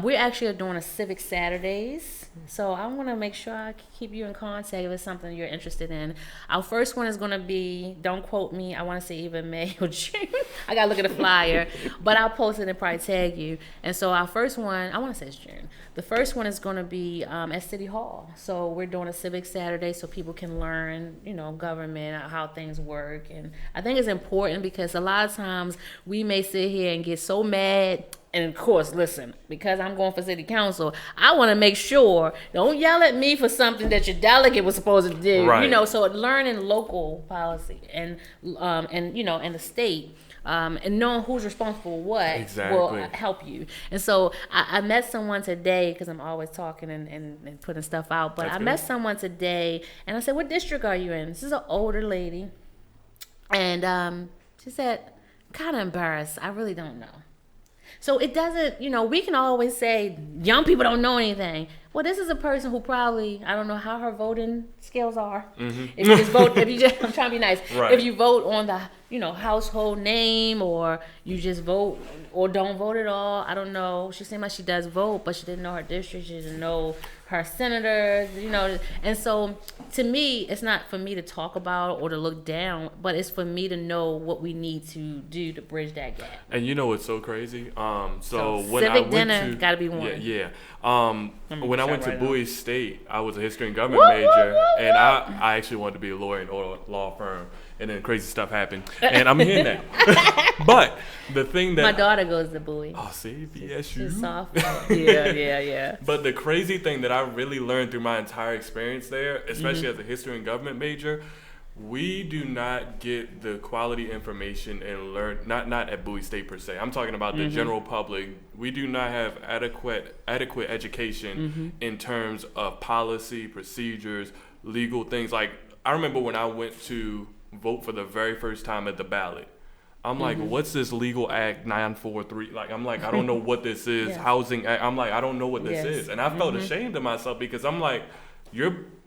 Speaker 2: We actually are doing a Civic Saturdays. So I want to make sure I keep you in contact if it's something you're interested in. Our first one is going to be, don't quote me, I want to say either May or June. I got to look at the flyer, but I'll post it and probably tag you. And so our first one, I want to say it's June. The first one is going to be at City Hall. So we're doing a Civic Saturday so people can learn, government, how things work. And I think it's important because a lot of times we may sit here and get so mad. And of course, listen, because I'm going for city council, I want to make sure, don't yell at me for something that your delegate was supposed to do.
Speaker 1: Right.
Speaker 2: So learning local policy and the state. And knowing who's responsible for what will help you. And so I met someone today, because I'm always talking and putting stuff out, but I met someone today, and I said, what district are you in? This is an older lady. And she said, kind of embarrassed. I really don't know. So it doesn't, we can always say young people don't know anything. Well, this is a person who probably, I don't know how her voting skills are.
Speaker 1: Mm-hmm.
Speaker 2: If you just vote, I'm trying to be nice.
Speaker 1: Right.
Speaker 2: If you vote on the, household name, or you just vote or don't vote at all, I don't know. She seemed like she does vote, but she didn't know her district. She didn't know her senators, And so to me, it's not for me to talk about or to look down, but it's for me to know what we need to do to bridge that gap.
Speaker 1: And it's so crazy. So when
Speaker 2: civic
Speaker 1: I went
Speaker 2: dinner gotta be one.
Speaker 1: Yeah. When I went to Bowie State, I was a history and government major, and I actually wanted to be a lawyer in a law firm. And then crazy stuff happened, and I'm here now. But the thing that
Speaker 2: my daughter goes to Bowie.
Speaker 1: Oh, see, BSU.
Speaker 2: She's sophomore. Yeah.
Speaker 1: But the crazy thing that I really learned through my entire experience there, especially as a history and government major, we do not get the quality information and learn. Not at Bowie State per se. I'm talking about the general public. We do not have adequate education in terms of policy, procedures, legal things. Like I remember when I went to vote for the very first time at the ballot. I'm like, what's this legal act 943? Like, I'm like, I don't know what this is.
Speaker 2: Yes.
Speaker 1: Housing act. I'm like, I don't know what this
Speaker 2: Yes.
Speaker 1: is. And I felt ashamed of myself because I'm like,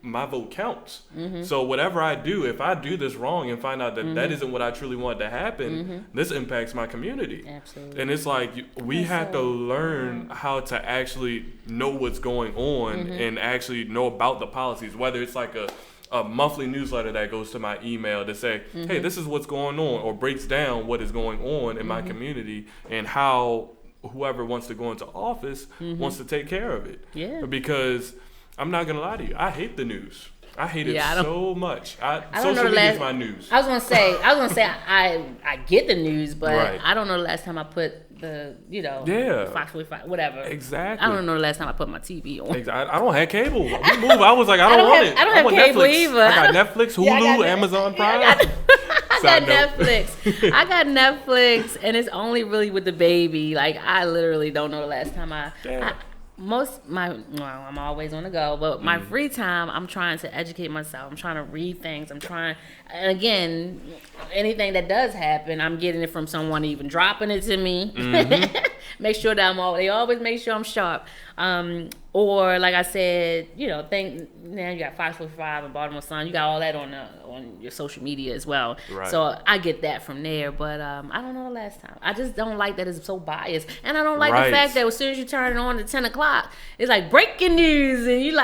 Speaker 1: my vote counts. So whatever I do, if I do this wrong and find out that that isn't what I truly want to happen, this impacts my community.
Speaker 2: Absolutely.
Speaker 1: And it's like, we have to learn how to actually know what's going on and actually know about the policies, whether it's like a monthly newsletter that goes to my email to say, hey, this is what's going on, or breaks down what is going on in my community and how whoever wants to go into office wants to take care of it.
Speaker 2: Yeah.
Speaker 1: Because I'm not going to lie to you, I hate the news. I hate it so much.
Speaker 2: I don't
Speaker 1: social
Speaker 2: know the
Speaker 1: media
Speaker 2: last,
Speaker 1: is my news.
Speaker 2: I was gonna say I get the news, but
Speaker 1: Right.
Speaker 2: I don't know the last time I put the Fox 45, whatever.
Speaker 1: Exactly.
Speaker 2: I don't know the last time I put my TV on.
Speaker 1: I don't have cable. We moved. I was like, I don't want it.
Speaker 2: I don't
Speaker 1: I
Speaker 2: have
Speaker 1: want
Speaker 2: cable
Speaker 1: Netflix.
Speaker 2: either.
Speaker 1: I got Netflix, Hulu,
Speaker 2: I got
Speaker 1: Amazon Prime.
Speaker 2: I got
Speaker 1: Side note.
Speaker 2: Netflix. I got Netflix, and it's only really with the baby. Like I literally don't know the last time I'm always on the go, but my free time, I'm trying to educate myself. I'm trying to read things. And again, anything that does happen, I'm getting it from someone even dropping it to me. Make sure that they always make sure I'm sharp. Or like I said, now you got Fox 45 and Baltimore Sun. You got all that on your social media as well.
Speaker 1: Right.
Speaker 2: So I get that from there. But I don't know the last time. I just don't like that it's so biased. And I don't like the fact that as soon as you turn it on at 10 o'clock, it's like breaking news. And you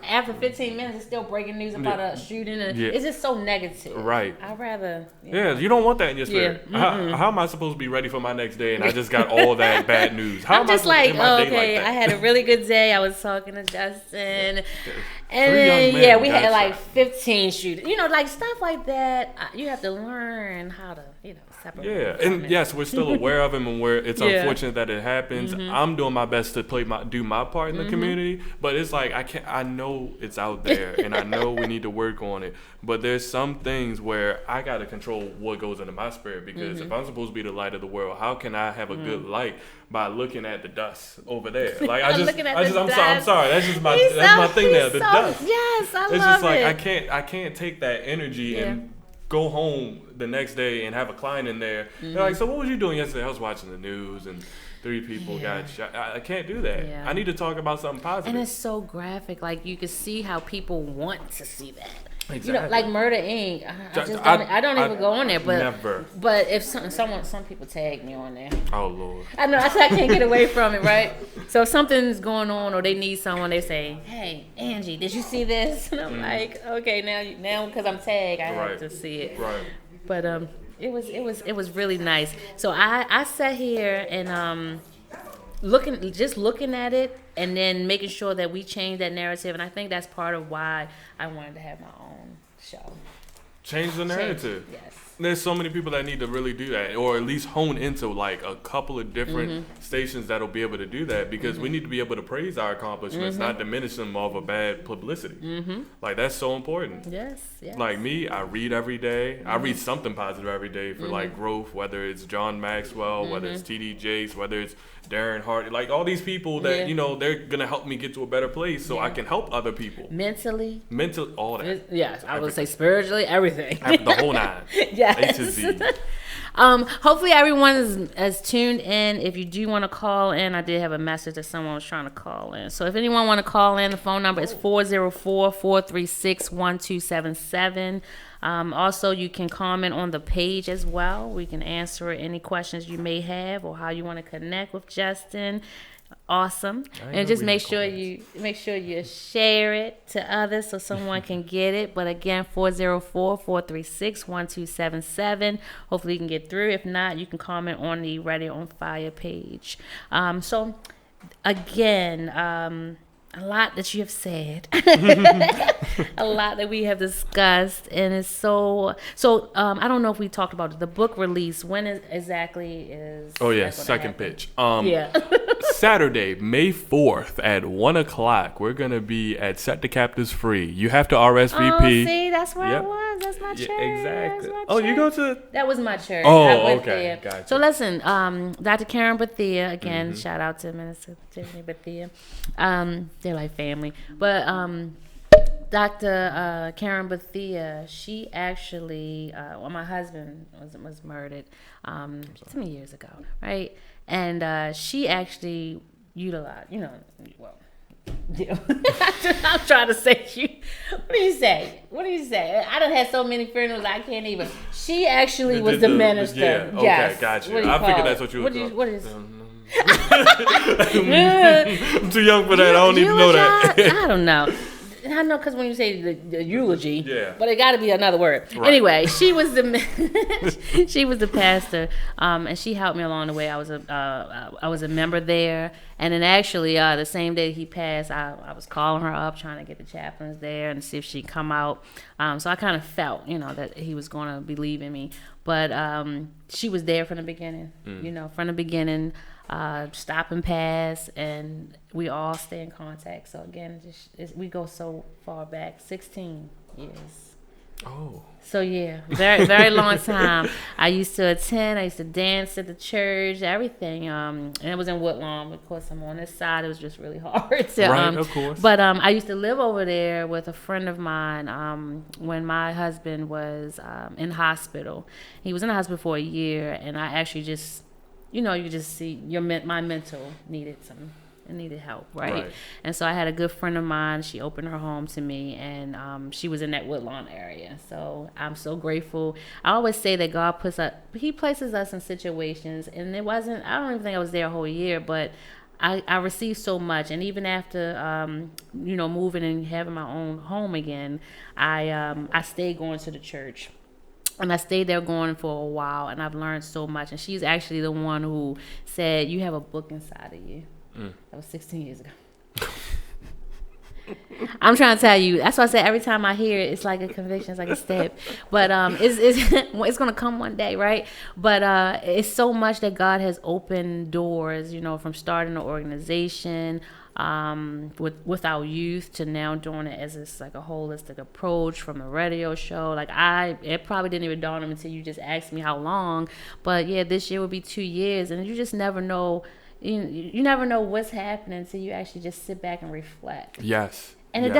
Speaker 2: after 15 minutes, it's still breaking news about a shooting. And it's just so negative.
Speaker 1: Right.
Speaker 2: I'd rather.
Speaker 1: You don't want that in your spirit. How am I supposed to be ready for my next day and I just got all that bad news? How
Speaker 2: I'm just like,
Speaker 1: okay,
Speaker 2: I had a really good day. I was talking to Justin. And then, we had like 15 shooters. Like stuff like that. You have to learn how to, separate.
Speaker 1: Yeah, and yes, we're still aware of them, and it's unfortunate that it happens. I'm doing my best to do my part in the community, but it's like I know it's out there, and I know we need to work on it. But there's some things where I got to control what goes into my spirit, because if I'm supposed to be the light of the world, how can I have a good light by looking at the dust over there? Like I'm sorry. That's just my thing there. The dust.
Speaker 2: Yes, I love it.
Speaker 1: It's just like I can't take that energy and go home the next day and have a client in there. They're like, so what was you doing yesterday? I was watching the news and 3 people got shot. I can't do that. Yeah. I need to talk about something positive.
Speaker 2: And it's so graphic. Like you can see how people want to see that.
Speaker 1: Exactly.
Speaker 2: Like Murder Inc. I don't even go on there, but
Speaker 1: never.
Speaker 2: But if some people tag me on there.
Speaker 1: Oh Lord.
Speaker 2: I know. I can't get away from it, right? So if something's going on or they need someone, they say, "Hey, Angie, did you see this?" And I'm like, "Okay, now because I'm tagged, I have to see it."
Speaker 1: Right.
Speaker 2: But it was really nice. So I sat here and looking at it and then making sure that we change that narrative, and I think that's part of why I wanted to have my own show.
Speaker 1: Change the narrative.
Speaker 2: Yes.
Speaker 1: There's so many people that need to really do that, or at least hone into like a couple of different stations that'll be able to do that, because we need to be able to praise our accomplishments, not diminish them off of bad publicity. Like that's so important.
Speaker 2: Yes.
Speaker 1: Like me, I read every day. I read something positive every day for like growth, whether it's John Maxwell, whether it's TD Jakes, whether it's Darren Hardy, like all these people that they're gonna help me get to a better place so I can help other people.
Speaker 2: Mentally,
Speaker 1: all that.
Speaker 2: yes, I would say spiritually, everything.
Speaker 1: The whole nine.
Speaker 2: Yes. Yes.
Speaker 1: A to Z.
Speaker 2: Hopefully everyone is tuned in. If you do want to call in, I did have a message that someone was trying to call in. So if anyone want to call in, the phone number is 404-436-1277. Also, you can comment on the page as well. We can answer any questions you may have or how you want to connect with Justin. Awesome. And just make sure you share it to others so someone can get it. But again, 404-436-1277. Hopefully you can get through. If not, you can comment on the Radio on Fire page. So again, a lot that you have said, a lot that we have discussed, and it's so. I don't know if we talked about it. The book release. When exactly is?
Speaker 1: Oh yeah, second pitch.
Speaker 2: Yeah.
Speaker 1: Saturday, May 4th at 1:00. We're gonna be at Set the Captives Free. You have to RSVP.
Speaker 2: Oh, see, that's where I was. That's my church.
Speaker 1: Exactly.
Speaker 2: My
Speaker 1: Oh,
Speaker 2: church.
Speaker 1: you go to?
Speaker 2: That was my church.
Speaker 1: Oh,
Speaker 2: I went
Speaker 1: okay.
Speaker 2: there.
Speaker 1: Gotcha.
Speaker 2: So listen, Dr. Karen Bethia, again, shout out to Minister Tiffany Bethia. They're like family. But Dr. Karen Bethia, she actually, my husband was murdered some years ago, right? And she actually utilized, I'm trying to say What do you say? I done had so many funerals I can't even. She actually was the minister.
Speaker 1: Yeah. Okay,
Speaker 2: yes.
Speaker 1: gotcha.
Speaker 2: What do you
Speaker 1: I
Speaker 2: call
Speaker 1: figured
Speaker 2: it?
Speaker 1: that's what you were.
Speaker 2: What is?
Speaker 1: I'm too young for that. I don't even know that.
Speaker 2: I don't know. I know because when you say the eulogy,
Speaker 1: yeah,
Speaker 2: but it got to be another word. Right. Anyway, she was the pastor, and she helped me along the way. I was a member there, and then actually the same day he passed, I was calling her up trying to get the chaplains there and see if she'd come out. So I kind of felt, that he was going to be leaving me, but she was there from the beginning. From the beginning. Stop and pass, and we all stay in contact. So again, we go so far back, 16 years.
Speaker 1: Oh.
Speaker 2: So yeah, very very long time. I used to attend. I used to dance at the church, everything. And it was in Woodlawn. Of course, I'm on this side. It was just really hard. To,
Speaker 1: right, of course.
Speaker 2: But I used to live over there with a friend of mine when my husband was in hospital. He was in the hospital for a year, and I actually just. You just see my mental needed help, right? And so I had a good friend of mine. She opened her home to me, and she was in that Woodlawn area. So I'm so grateful. I always say that God He places us in situations, and I don't even think I was there a whole year, but I received so much. And even after moving and having my own home again, I stayed going to the church. And I stayed there going for a while, and I've learned so much. And she's actually the one who said, "You have a book inside of you." That was 16 years ago. I'm trying to tell you. That's why I say every time I hear it, it's like a conviction, it's like a step. But it's gonna come one day, right? But it's so much that God has opened doors. From starting an organization. With our youth to now doing it as it's like a holistic approach from a radio show. It probably didn't even dawn on me until you just asked me how long. But yeah, this year will be 2 years, and you just never know. You never know what's happening until you actually just sit back and reflect.
Speaker 1: Yes.
Speaker 2: And it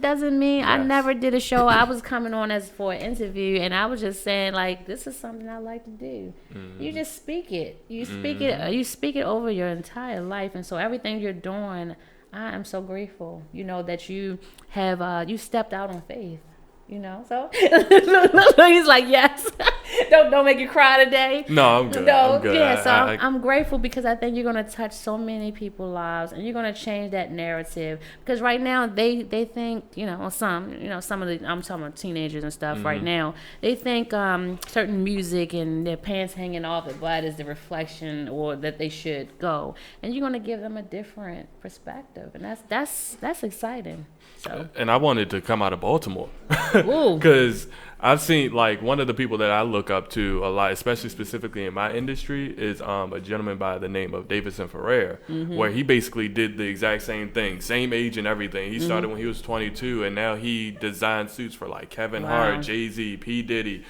Speaker 2: doesn't mean
Speaker 1: yes.
Speaker 2: I never did a show. I was coming on for an interview, and I was just saying this is something I like to do. You just speak it. You speak it. You speak it over your entire life, and so everything you're doing, I am so grateful. That you have you stepped out on faith. So he's like, yes. don't make you cry today.
Speaker 1: No, I'm good.
Speaker 2: No,
Speaker 1: I'm good.
Speaker 2: Yeah, so I'm grateful because I think you're gonna touch so many people's lives, and you're gonna change that narrative. Because right now they think, some of the I'm talking about teenagers and stuff. Right now they think certain music and their pants hanging off their butt is the reflection or that they should go, and you're gonna give them a different perspective, and that's exciting. So.
Speaker 1: And I wanted to come out of Baltimore because I've seen one of the people that I look up to a lot, especially specifically in my industry, is a gentleman by the name of Davidson Ferrer, where he basically did the exact same thing, same age and everything. He started when he was 22, and now he designs suits for Kevin Hart, Jay-Z, P. Diddy,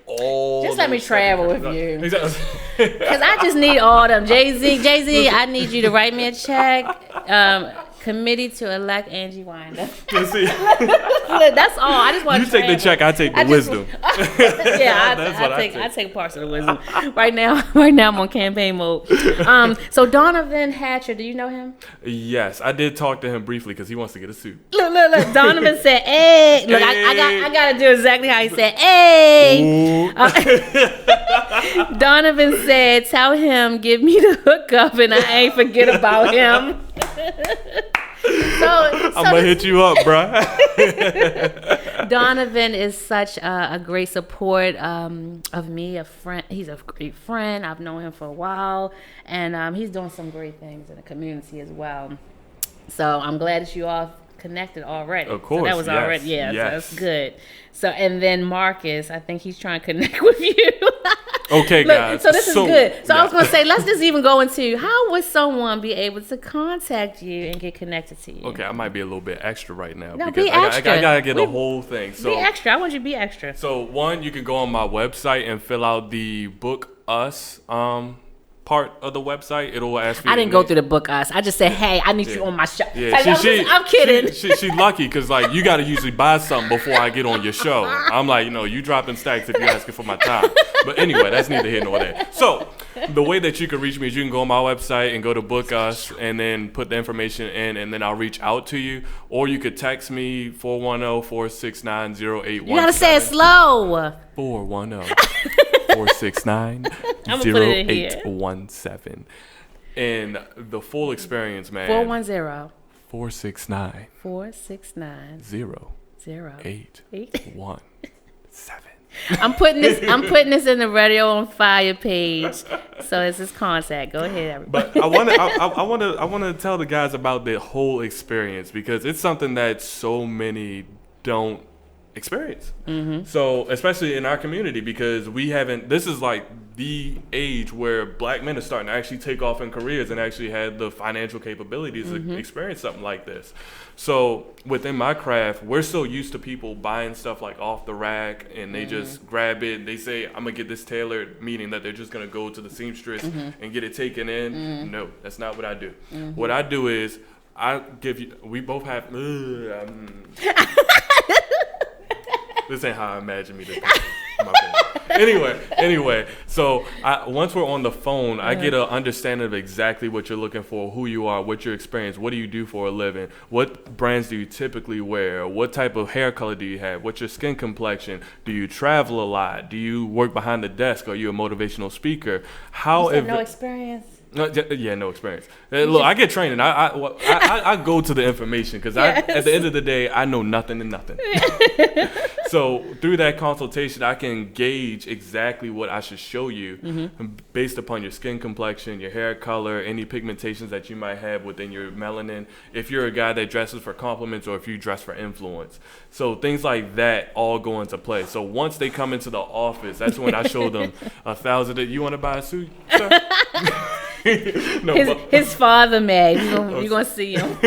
Speaker 1: all.
Speaker 2: Just let me travel with you.
Speaker 1: Exactly.
Speaker 2: Because I just need all them. Jay-Z, I need you to write me a check. Committee to elect Angie Winder.
Speaker 1: See,
Speaker 2: That's all. I just want
Speaker 1: you take the check, I take the wisdom.
Speaker 2: I take parts of the wisdom. Right now I'm on campaign mode. So Donovan Hatcher, do you know him?
Speaker 1: Yes, I did talk to him briefly because he wants to get a suit.
Speaker 2: Look. Donovan said, "Hey." Look, I gotta do exactly how he said, "Hey." Donovan said, "Tell him, give me the hookup, and I ain't forget about him." I'm
Speaker 1: gonna hit you up, bro.
Speaker 2: Donovan is such a great support of me, a friend. He's a great friend. I've known him for a while, and he's doing some great things in the community as well. So I'm glad that you all connected already.
Speaker 1: Of course,
Speaker 2: so that was
Speaker 1: yes,
Speaker 2: already
Speaker 1: yes.
Speaker 2: So that's good. So and then Marcus, I think he's trying to connect with you.
Speaker 1: Okay,
Speaker 2: Look,
Speaker 1: guys.
Speaker 2: So this is good. So
Speaker 1: yeah.
Speaker 2: I was going to say, let's just even go into how would someone be able to contact you and get connected to you?
Speaker 1: Okay, I might be a little bit extra right now.
Speaker 2: No,
Speaker 1: because
Speaker 2: be extra.
Speaker 1: I gotta get the whole thing. So
Speaker 2: be extra. I want you to be extra.
Speaker 1: So one, you can go on my website and fill out the Book Us part of the website. It'll ask you.
Speaker 2: I didn't go through the Book Us. I just said, hey, I need you on my show.
Speaker 1: Yeah,
Speaker 2: like, I'm kidding.
Speaker 1: She's lucky because like you got to usually buy something before I get on your show. I'm like, you dropping stacks if you're asking for my time. But anyway, that's neither here nor there. So the way that you can reach me is you can go on my website and go to Book Us and then put the information in, and then I'll reach out to you. Or you could text me 410-469-0817.
Speaker 2: You gotta say it slow.
Speaker 1: 410-469-0817. And the full experience, man.
Speaker 2: 410.
Speaker 1: 469.
Speaker 2: 469.
Speaker 1: 0817.
Speaker 2: I'm putting this in the Radio on Fire page, so it's his contact. Go ahead, everybody.
Speaker 1: But I want to tell the guys about the whole experience because it's something that so many don't experience.
Speaker 2: Mm-hmm.
Speaker 1: So especially in our community because we haven't. This is like the age where black men are starting to actually take off in careers and actually have the financial capabilities to experience something like this. So within my craft, we're so used to people buying stuff like off the rack and they just grab it. They say, I'm going to get this tailored, meaning that they're just going to go to the seamstress and get it taken in. No, that's not what I do. What I do is I give you, we both have, this ain't how I imagine me to do. My bad. Anyway, so once we're on the phone, I get an understanding of exactly what you're looking for, who you are, what your experience, what do you do for a living, what brands do you typically wear, what type of hair color do you have, what's your skin complexion, do you travel a lot, do you work behind the desk, are you a motivational speaker?
Speaker 2: No experience.
Speaker 1: Yeah, no experience. Look, I get training. I go to the information because at the end of the day, I know nothing and nothing. So through that consultation, I can gauge exactly what I should show you based upon your skin complexion, your hair color, any pigmentations that you might have within your melanin, if you're a guy that dresses for compliments or if you dress for influence. So things like that all go into play. So once they come into the office, that's when I show them 1,000. You want to buy a suit, sir? No,
Speaker 2: his father mad. You're gonna see him.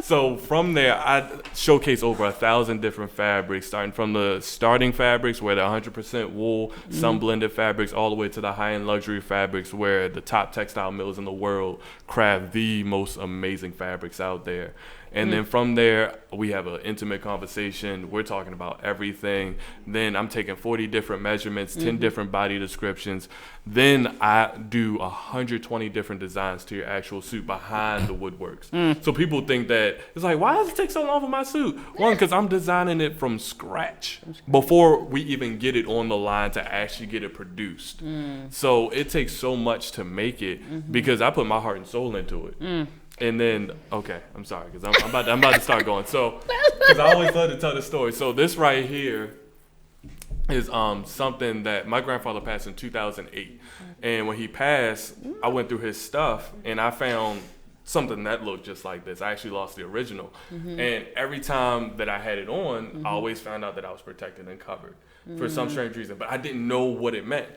Speaker 1: So from there, I showcase over 1,000 different fabrics, starting from the starting fabrics where they're 100% wool, some blended fabrics, all the way to the high-end luxury fabrics where the top textile mills in the world craft the most amazing fabrics out there. And then from there, we have an intimate conversation. We're talking about everything. Then I'm taking 40 different measurements, 10 different body descriptions. Then I do 120 different designs to your actual suit behind the woodworks. So people think that, it's like, why does it take so long for my suit? One, because I'm designing it from scratch before we even get it on the line to actually get it produced. So it takes so much to make it because I put my heart and soul into it. And then, okay, I'm sorry, because I'm about to start going. So, because I always love to tell this story. So this right here is something that my grandfather passed in 2008. And when he passed, I went through his stuff, and I found something that looked just like this. I actually lost the original. And every time that I had it on, I always found out that I was protected and covered for some strange reason, but I didn't know what it meant.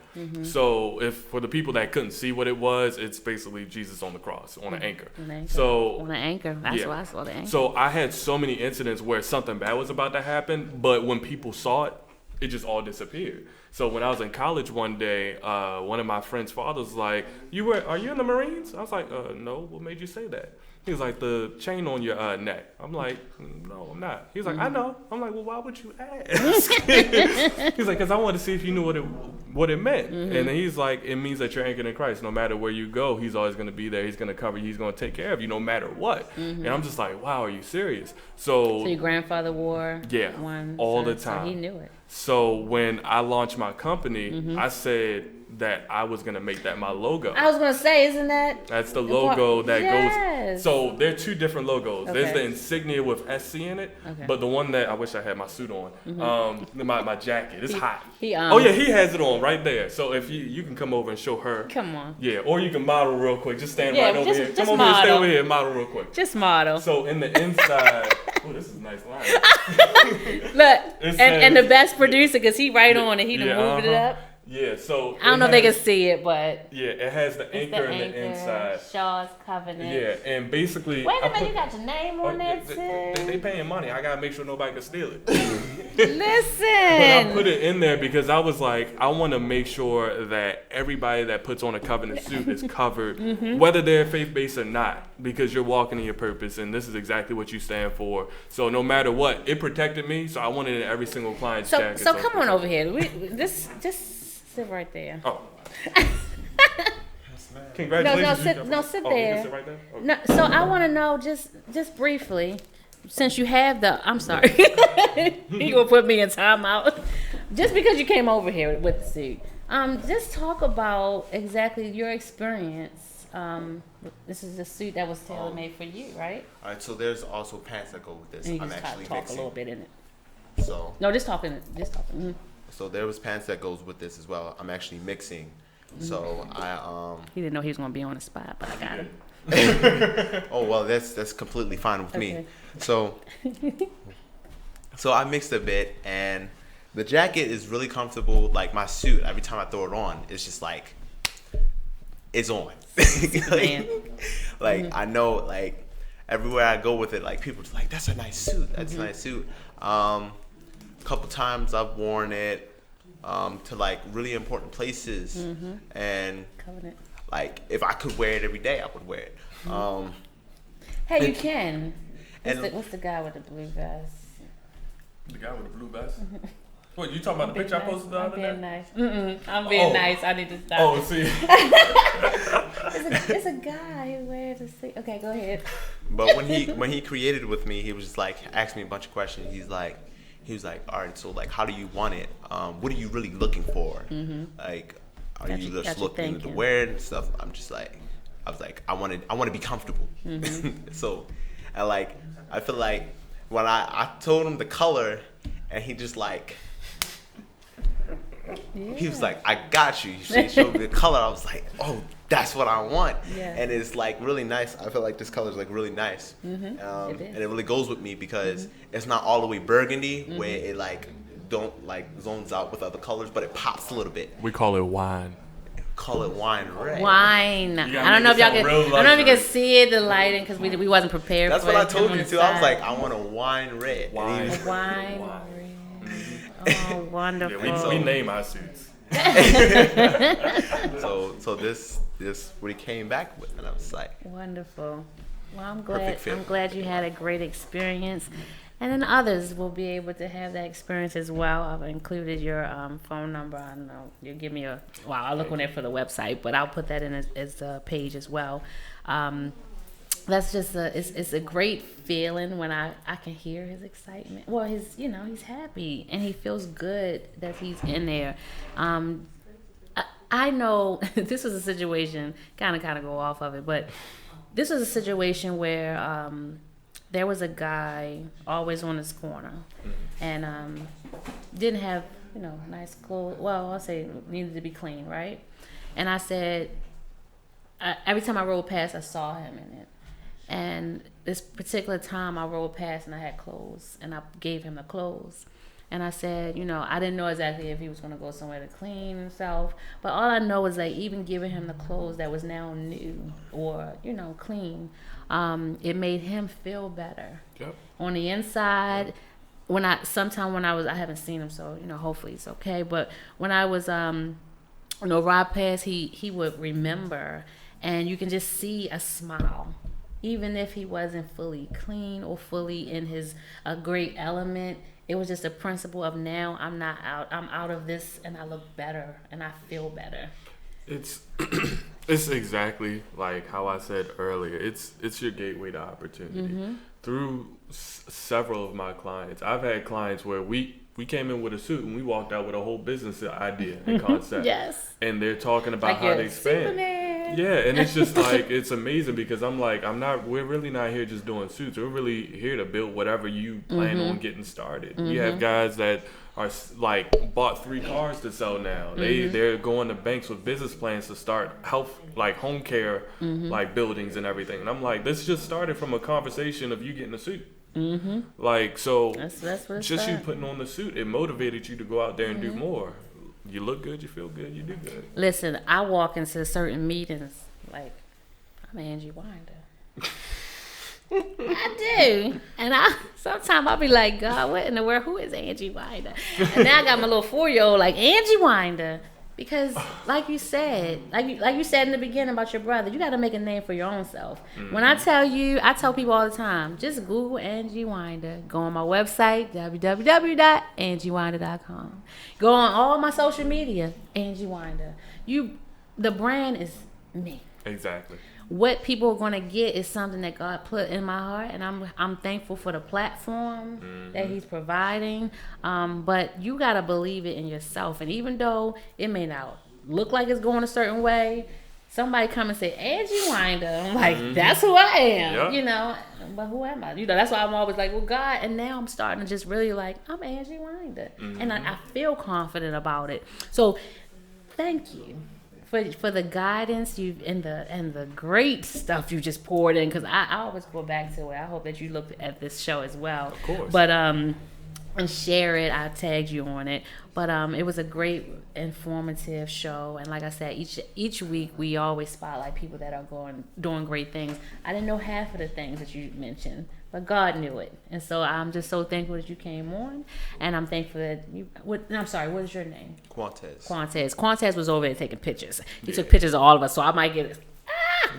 Speaker 1: So if for the people that couldn't see what it was, it's basically Jesus on the cross, on an anchor. So
Speaker 2: on an anchor. That's why I saw the anchor.
Speaker 1: So I had so many incidents where something bad was about to happen, but when people saw it, it just all disappeared. So when I was in college one day, one of my friend's fathers was like, are you in the Marines? I was like, no, what made you say that? He was like, the chain on your neck. I'm like, no, I'm not. He's like, I know. I'm like, well, why would you ask? He's like, because I wanted to see if you knew what it meant. And then he's like, it means that you're anchored in Christ. No matter where you go, he's always going to be there. He's going to cover you. He's going to take care of you no matter what. And I'm just like, wow, are you serious? So
Speaker 2: your grandfather wore one
Speaker 1: all the time.
Speaker 2: So he knew it.
Speaker 1: So when I launched my company, I said that I was going to make that my logo.
Speaker 2: I was going to say, isn't that?
Speaker 1: That's the logo that goes. So there are two different logos.
Speaker 2: Okay.
Speaker 1: There's the insignia with SC in it, but the one that I wish I had my suit on, my jacket, it's hot. He has it on right there. So if you can come over and show her.
Speaker 2: Come on.
Speaker 1: Yeah, or you can model real quick. Just stand right over here.
Speaker 2: Come
Speaker 1: over here, stay over here, model real quick.
Speaker 2: Just model.
Speaker 1: So in the inside, oh, this is a nice line.
Speaker 2: Look, and the best producer, because he right on it. He done moved it up.
Speaker 1: Yeah, so
Speaker 2: I don't know if they can see it, but
Speaker 1: it has the anchor in the inside.
Speaker 2: Shaw's Covenant.
Speaker 1: Yeah, and basically,
Speaker 2: wait a minute, you got your name on that too.
Speaker 1: They paying money. I gotta make sure nobody can steal it.
Speaker 2: Listen,
Speaker 1: but I put it in there because I was like, I want to make sure that everybody that puts on a Covenant suit is covered, whether they're faith based or not, because you're walking in your purpose, and this is exactly what you stand for. So no matter what, it protected me. So I wanted it in every single client's jacket.
Speaker 2: So come on over here. Just sit right there.
Speaker 1: Oh. Congratulations.
Speaker 2: No, sit
Speaker 1: there. You can sit right there? Okay.
Speaker 2: No, so I want to know just briefly, since you have I'm sorry, you gonna put me in timeout. Just because you came over here with the suit, just talk about exactly your experience. This is a suit that was tailor made for you, right?
Speaker 3: All right. So there's also pants that go with this.
Speaker 2: And you
Speaker 3: I'm
Speaker 2: just
Speaker 3: actually
Speaker 2: talk
Speaker 3: mixing.
Speaker 2: a little bit in it.
Speaker 3: So
Speaker 2: no, just talking. Mm-hmm.
Speaker 3: So there was pants that goes with this as well. I'm actually mixing. So
Speaker 2: He didn't know he was gonna be on the spot, but I got him.
Speaker 3: Oh well, that's completely fine with me. So I mixed a bit, and the jacket is really comfortable. Like my suit, every time I throw it on, it's just like it's on. I know, like everywhere I go with it, like people are like, "That's a nice suit. That's a nice suit." Couple times I've worn it to like really important places, and
Speaker 2: Covenant.
Speaker 3: like if I could wear it every day, I would wear it.
Speaker 2: Hey, you can.
Speaker 3: And
Speaker 2: What's the guy with the blue vest?
Speaker 1: The guy with the blue vest? What, you talking about the picture I posted the other day?
Speaker 2: I'm being nice. I need to stop.
Speaker 1: Oh, see.
Speaker 2: It's a guy who wears a suit. Okay, go ahead.
Speaker 3: But when he created with me, he was just like asked me a bunch of questions. He was like, all right, so like, how do you want it? What are you really looking for? Like, are you just looking to wear it and stuff? I was like, I want to be comfortable. So, and like, I feel like when I told him the color, and he just like, he was like, I got you. He showed me the color. I was like, oh, that's what I want. Yeah. And it's like really nice. I feel like this color is like really nice. And it really goes with me because it's not all the way burgundy where it like don't like zones out with other colors, but it pops a little bit.
Speaker 1: We call it wine.
Speaker 3: Call it wine red.
Speaker 2: Wine. I don't know if y'all can. I don't know if you can see it, the lighting, because we wasn't prepared.
Speaker 3: That's what I told you too. I was like, I want a wine red.
Speaker 2: Wine red. Oh, wonderful.
Speaker 1: Yeah, we name our suits.
Speaker 3: So this what he came back with, and I was like,
Speaker 2: wonderful. Well, I'm glad you had a great experience, and then others will be able to have that experience as well. I've included your phone number. I don't know. You give me I'll look on it for the website, but I'll put that in as a page as well. That's just it's a great feeling when I can hear his excitement. Well, he's happy and he feels good that he's in there. I know this was a situation, kind of go off of it, but this was a situation where there was a guy always on his corner and didn't have nice clothes. Well, I'll say needed to be clean, right? And I said, every time I rolled past, I saw him in it. And this particular time I rolled past and I had clothes and I gave him the clothes. And I said, I didn't know exactly if he was going to go somewhere to clean himself. But all I know is like even giving him the clothes that was now new or, clean, it made him feel better. Yep. On the inside, I haven't seen him, so, hopefully it's okay. But when I was, ride past, he would remember. And you can just see a smile even if he wasn't fully clean or fully in his a great element. It was just a principle of now I'm out of this, and I look better and I feel better.
Speaker 1: It's it's exactly like how I said earlier. It's your gateway to opportunity. Through several of my clients, I've had clients where we came in with a suit and we walked out with a whole business idea and concept.
Speaker 2: Yes.
Speaker 1: And they're talking about
Speaker 2: like
Speaker 1: how they expand.
Speaker 2: Superman.
Speaker 1: Yeah, and it's just like, it's amazing because we're really not here just doing suits. We're really here to build whatever you plan on getting started. We have guys that are like bought 3 cars to sell now. They're going to banks with business plans to start health, like home care, like buildings and everything. And I'm like, this just started from a conversation of you getting a suit. Like, so
Speaker 2: that's what
Speaker 1: just you putting on the suit, it motivated you to go out there and do more. You look good, you feel good, you do good.
Speaker 2: Listen, I walk into certain meetings like I'm Angie Winder. I do, and sometimes I'll be like, God, what in the world? Who is Angie Winder? And now I got my little 4-year-old like Angie Winder. Because, like you said, like you said in the beginning about your brother, you got to make a name for your own self. When I tell people all the time, just Google Angie Winder. Go on my website, www.angiewinder.com. Go on all my social media, Angie Winder. The brand is me.
Speaker 1: Exactly.
Speaker 2: What people are going to get is something that God put in my heart, and I'm thankful for the platform that He's providing. But you got to believe it in yourself, and even though it may not look like it's going a certain way, somebody come and say Angie Winder, I'm like, that's who I am, you know. But who am I? You know, that's why I'm always like, well, God. And now I'm starting to just really like, I'm Angie Winder, and I feel confident about it. So, thank you. For the guidance and the great stuff you just poured in, because I always go back to it. I hope that you looked at this show as well.
Speaker 1: Of course.
Speaker 2: But and share it. I tagged you on it. But it was a great informative show, and like I said, each week we always spotlight people that are doing great things. I didn't know half of the things that you mentioned, but God knew it, and so I'm just so thankful that you came on, and I'm thankful that I'm sorry, what is your name? Quantez was over there taking pictures. He took pictures of all of us, so I might get it.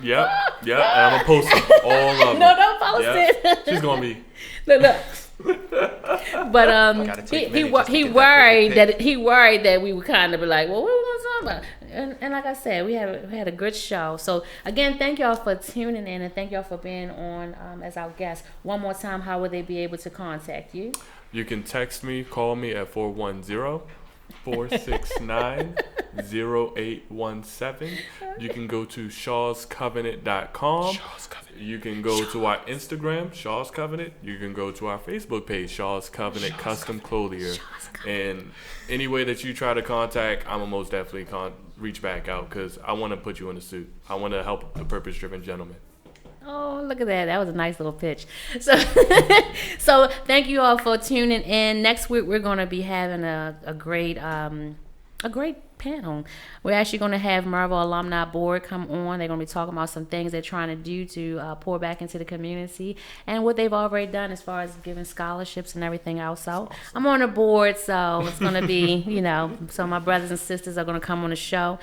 Speaker 1: Yep. And I'm gonna post all of them.
Speaker 2: No, don't post it.
Speaker 1: She's gonna be.
Speaker 2: Look. But he worried that we would kind of be like, well, what are we gonna talk about? And like I said, we had a good show. So again, thank y'all for tuning in, and thank y'all for being on as our guest. One more time, how would they be able to contact you?
Speaker 1: You can text me, call me at 410-469-0817. You can go to shawscovenant.com. You can go to our Instagram, Shaw's Covenant. You can go to our Facebook page, Shaw's Covenant Custom Clothier. And any way that you try to contact, I'm going to most definitely reach back out, because I want to put you in a suit. I want to help the purpose-driven gentleman.
Speaker 2: Oh, look at that. That was a nice little pitch. So so thank you all for tuning in. Next week, we're going to be having a great panel. We're actually going to have Marvel Alumni Board come on. They're going to be talking about some things they're trying to do to pour back into the community and what they've already done as far as giving scholarships and everything else. So I'm on the board, so it's going to be, so my brothers and sisters are going to come on the show.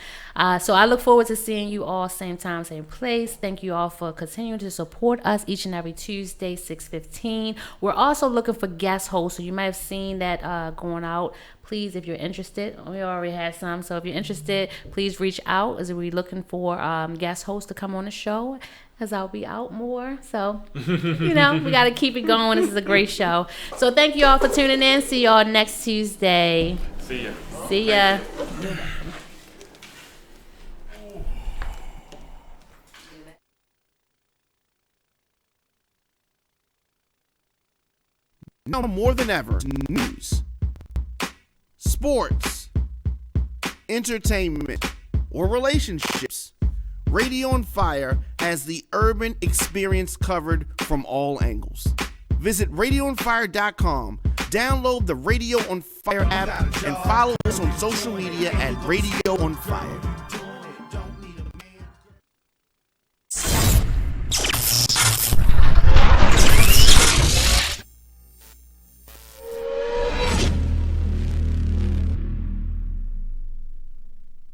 Speaker 2: So I look forward to seeing you all same time, same place. Thank you all for continuing to support us each and every Tuesday, 6:15. We're also looking for guest hosts, so you might have seen that going out. Please, if you're interested, we already had some, so if you're interested, please reach out, as we're looking for guest hosts to come on the show, because I'll be out more. So, we got to keep it going. This is a great show. So thank you all for tuning in. See y'all next Tuesday.
Speaker 1: See
Speaker 2: ya.
Speaker 4: Now more than ever, news, sports, entertainment, or relationships, Radio on Fire has the urban experience covered from all angles. Visit RadioOnFire.com, download the Radio on Fire app, and follow us on social media at Radio on Fire.